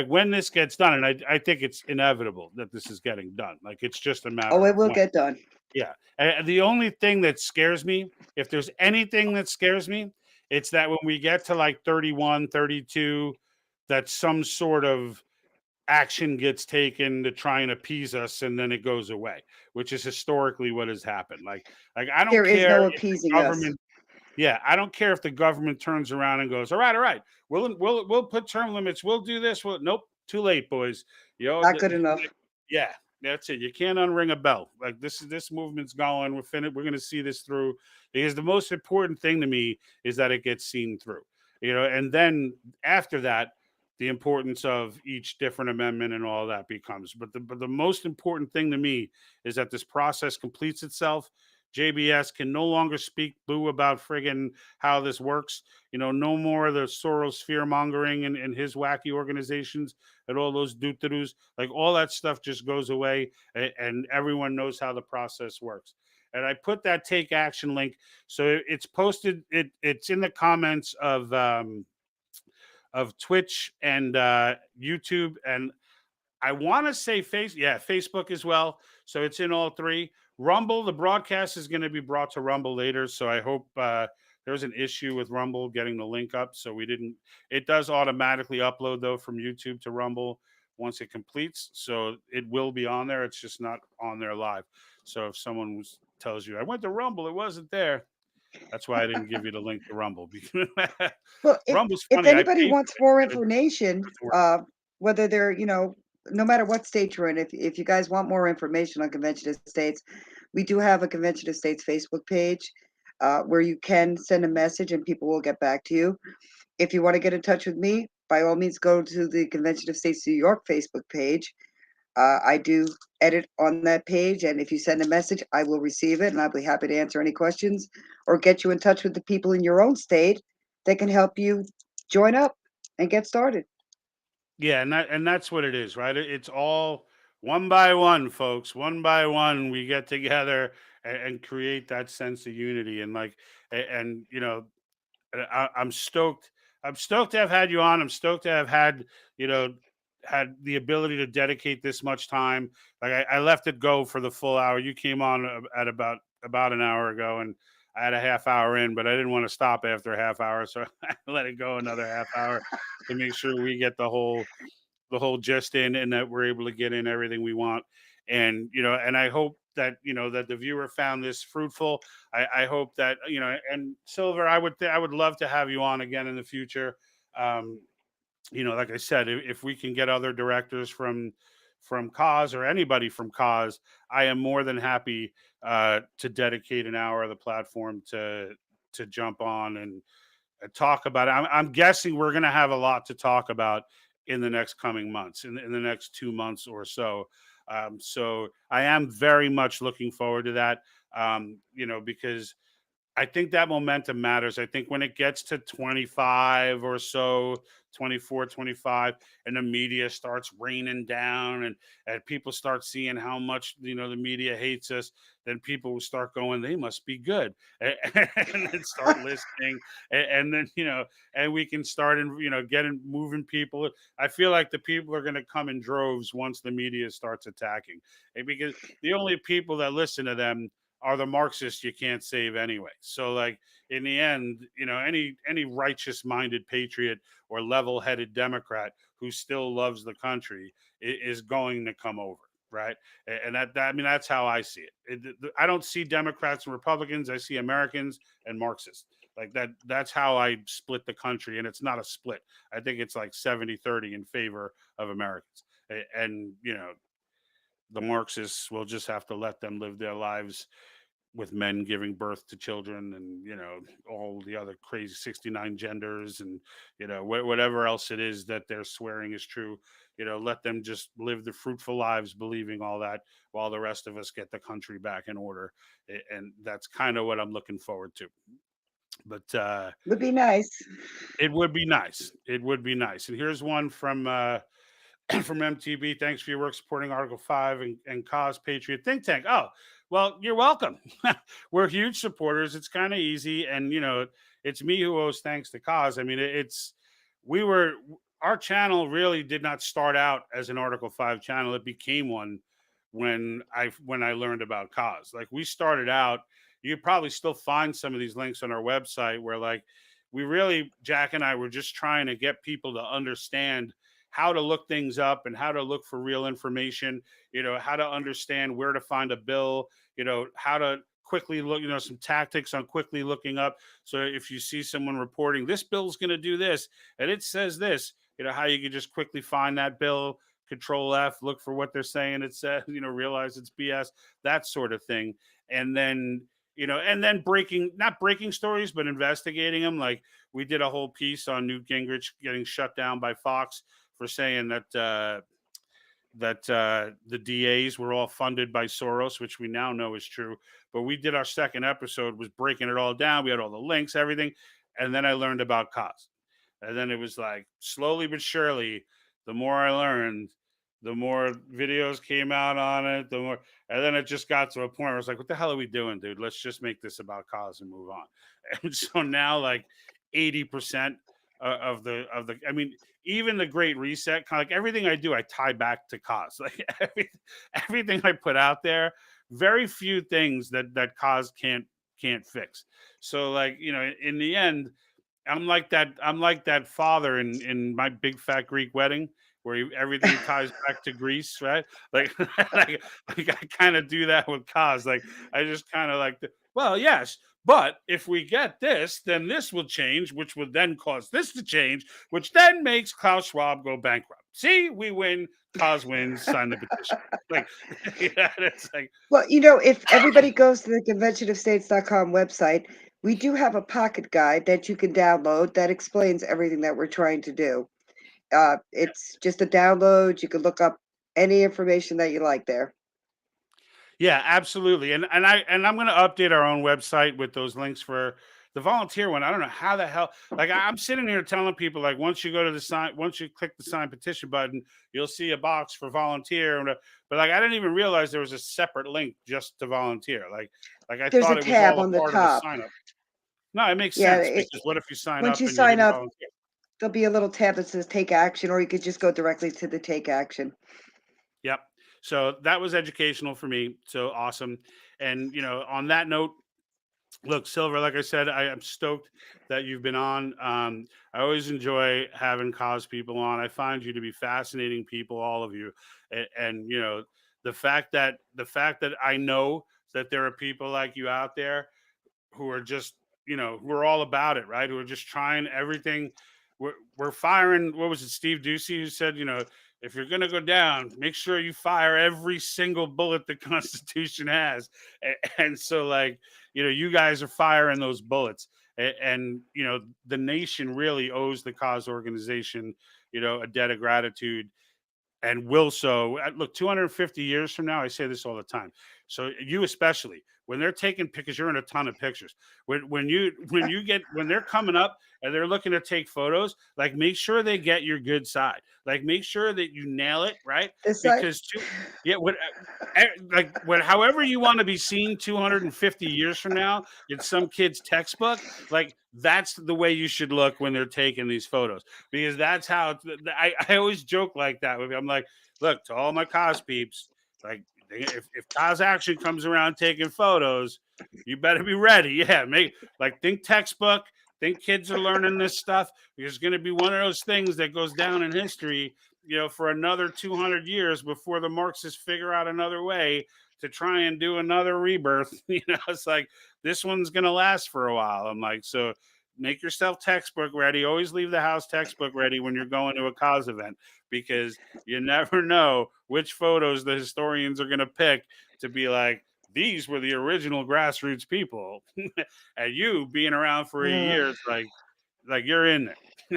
when this gets done, and I think it's inevitable that this is getting done. Like it's just a matter
Oh, it
of
will
when.
get done.
Yeah, and the only thing that scares me, if there's anything that scares me, it's that when we get to like 31, 32, that some sort of action gets taken to try and appease us and then it goes away, which is historically what has happened. Like I don't
There is
care
no
if the
appeasing us.
government I don't care if the government turns around and goes, all right, we'll put term limits, we'll do this. Well, nope, too late, boys.
Not good enough.
Yeah, that's it. You can't unring a bell. Like this movement's going. We're finished. We're going to see this through because the most important thing to me is that it gets seen through. And then after that, the importance of each different amendment and all that becomes. But the most important thing to me is that this process completes itself. JBS can no longer speak boo about friggin' how this works. No more of the Soros fear mongering and his wacky organizations and all those doo-doo-doos. Like all that stuff just goes away and everyone knows how the process works. And I put that Take Action link. So it's posted. It's in the comments of Twitch and YouTube, and I want to say Facebook as well. So it's in all three. Rumble, the broadcast is going to be brought to Rumble later. So I hope there's an issue with Rumble getting the link up. So it does automatically upload though from YouTube to Rumble once it completes. So it will be on there. It's just not on there live. So if someone tells you, I went to Rumble, it wasn't there. That's why I didn't give you the link to Rumble.
Well,
Rumble's
if
funny. I
anybody
paid
wants
for
more
it. But
information,
it's worth it.
whether they're, no matter what state you're in, if you guys want more information on Convention of States, we do have a Convention of States Facebook page where you can send a message and people will get back to you. If you want to get in touch with me, by all means, go to the Convention of States New York Facebook page. I do edit on that page, and if you send a message, I will receive it, and I'll be happy to answer any questions or get you in touch with the people in your own state that can help you join up and get started.
Yeah, and that's what it is, right? It's all one by one, folks. One by one, we get together and create that sense of unity. And like, and I'm stoked. I'm stoked to have had you on. I'm stoked to have had, you know, had the ability to dedicate this much time. Like I left it go for the full hour. You came on at about an hour ago, and I had a half hour in, but I didn't want to stop after a half hour, so I let it go another half hour to make sure we get the whole gist in, and that we're able to get in everything we want. And and I hope that that the viewer found this fruitful. I hope that and Silver, I would love to have you on again in the future. um like I said, if we can get other directors from COS or anybody from COS, I am more than happy to dedicate an hour of the platform to jump on and talk about it. I'm guessing we're going to have a lot to talk about in the next coming months, in the next 2 months or so. So I am very much looking forward to that, because I think that momentum matters. I think when it gets to 25 or so, 24, 25, and the media starts raining down, and people start seeing how much, the media hates us, then people will start going, they must be good. And then start listening. And then, and we can start and, getting moving people. I feel like the people are going to come in droves once the media starts attacking. Because the only people that listen to them are the Marxists you can't save anyway. So like in the end, any righteous minded patriot or level headed Democrat who still loves the country is going to come over. Right. And I mean, that's how I see it. I don't see Democrats and Republicans. I see Americans and Marxists like that. That's how I split the country. And it's not a split. I think it's like 70-30 in favor of Americans. And, the Marxists will just have to let them live their lives with men giving birth to children, and all the other crazy 69 genders, and whatever else it is that they're swearing is true. Let them just live the fruitful lives believing all that, while the rest of us get the country back in order. And that's kind of what I'm looking forward to. But
Would be nice.
it would be nice. It would be nice. And here's one from from MTB. Thanks for your work supporting Article 5 and COS Patriot Think Tank. Oh, well, you're welcome. We're huge supporters. It's kind of easy. And, it's me who owes thanks to COS. I mean, our channel really did not start out as an Article 5 channel. It became one when I learned about COS. Like we started out, you probably still find some of these links on our website where like Jack and I were just trying to get people to understand how to look things up and how to look for real information, how to understand where to find a bill, how to quickly look, some tactics on quickly looking up. So if you see someone reporting this bill's going to do this and it says this, how you can just quickly find that bill, Control F, look for what they're saying it says, realize it's BS, that sort of thing. And then, not breaking stories, but investigating them. Like we did a whole piece on Newt Gingrich getting shut down by Fox for saying that the DAs were all funded by Soros, which we now know is true. But we did our second episode, was breaking it all down. We had all the links, everything. And then I learned about COS. And then it was like slowly but surely, the more I learned, the more videos came out on it, and then it just got to a point where I was like, what the hell are we doing, dude? Let's just make this about COS and move on. And so now like 80% of the, I mean, even the Great Reset, kind of like everything I do, I tie back to COS. Like everything I put out there, very few things that COS can't fix. So like, in the end, I'm like that father in My Big Fat Greek Wedding, where everything ties back to Greece, right? Like, like I kind of do that with COS. Like I just kind of well, yes, But if we get this, then this will change, which will then cause this to change, which then makes Klaus Schwab go bankrupt. See, we win, cause wins, sign the petition. Like, yeah, it's like,
Well, you know, if everybody goes to the conventionofstates.com website, we do have a pocket guide that you can download that explains everything that we're trying to do. It's just a download. You can look up any information that you like there.
yeah, absolutely. And I'm going to update our own website with those links for the volunteer one. I don't know how the hell, like I'm sitting here telling people, like, once you go to the sign, once you click the sign petition button, you'll see a box for volunteer. But like, I didn't even realize there was a separate link just to volunteer. Like I
There's
thought
a
it was
tab
all a
on the
part of the
top.
sign up. No, it makes
Yeah,
sense, because what if you sign
once
up
you
and you
sign
didn't
up,
volunteer?
there'll be a little tab that says take action, or you could just go directly to the take action.
Yep. So that was educational for me. So awesome. And, on that note, look, Silver, like I said, I am stoked that you've been on. I always enjoy having cause people on. I find you to be fascinating people, all of you. And the fact that I know that there are people like you out there who are just, who are all about it, right? Who are just trying everything. We're firing. What was it, Steve Ducey, who said, if you're going to go down, make sure you fire every single bullet the Constitution has. And so, like, you guys are firing those bullets. And the nation really owes the cause organization, a debt of gratitude, and will so. Look, 250 years from now, I say this all the time. So you especially, when they're taking pictures, you're in a ton of pictures. When they're coming up and they're looking to take photos, like, make sure they get your good side. Like, make sure that you nail it, right?
This side?
Because however you want to be seen 250 years from now in some kid's textbook, like, that's the way you should look when they're taking these photos, because that's how I always joke like that. I'm like, look, to all my cause peeps, like, if COS Action comes around taking photos, you better be ready. Yeah, think textbook, think kids are learning this stuff, because it's going to be one of those things that goes down in history, for another 200 years before the Marxists figure out another way to try and do another rebirth. It's like, this one's going to last for a while. I'm like, so make yourself textbook ready. Always leave the house textbook ready when you're going to a cause event, because you never know which photos the historians are going to pick to be like, these were the original grassroots people. And you being around for a year, it's like you're in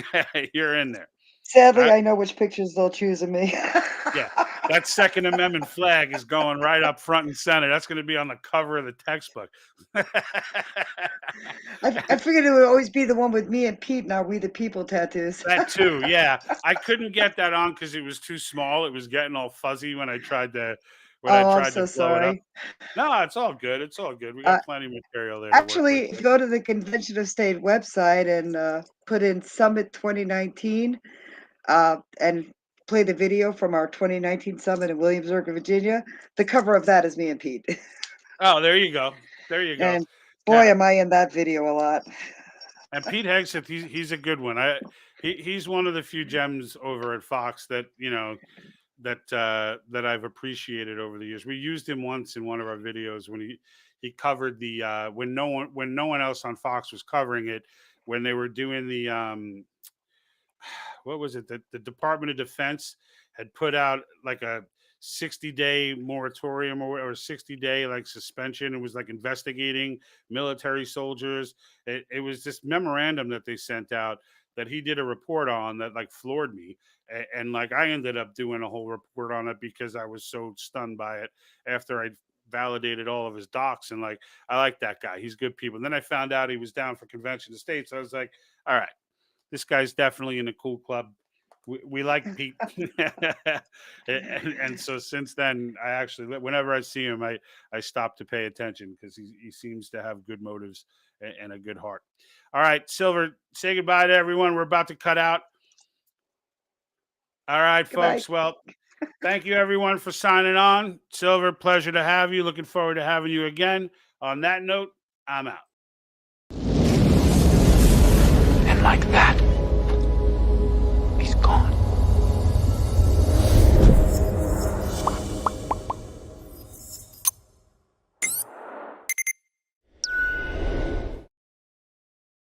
there. You're in there.
Sadly, I know which pictures they'll choose of me.
Yeah, that Second Amendment flag is going right up front and center. That's going to be on the cover of the textbook.
I figured it would always be the one with me and Pete, not We the People tattoos.
That too, yeah. I couldn't get that on because it was too small. It was getting all fuzzy when I tried to.
I'm so sorry.
No, it's all good. It's all good. We got plenty of material there.
Actually, go to the Convention of State website and put in Summit 2019 and play the video from our 2019 summit in Williamsburg, Virginia. The cover of that is me and Pete.
Oh, there you go. There you go.
And boy, am I in that video a lot.
And Pete Hegseth, he's a good one. He's one of the few gems over at Fox that that I've appreciated over the years. We used him once in one of our videos when he covered the when no one else on Fox was covering it, when they were doing the what was it, that the Department of Defense had put out like a 60-day moratorium or 60-day like suspension. It was like investigating military soldiers. It was this memorandum that they sent out that he did a report on that like floored me. And like I ended up doing a whole report on it because I was so stunned by it after I validated all of his docs. And like, I like that guy. He's good people. And then I found out he was down for Convention of States. So I was like, all right, this guy's definitely in the cool club. We like Pete. and so since then, I actually, whenever I see him, I stop to pay attention because he seems to have good motives and a good heart. All right, Silver, say goodbye to everyone. We're about to cut out. All right, folks. Well, thank you, everyone, for signing on. Silver, pleasure to have you. Looking forward to having you again. On that note, I'm out.
And like that,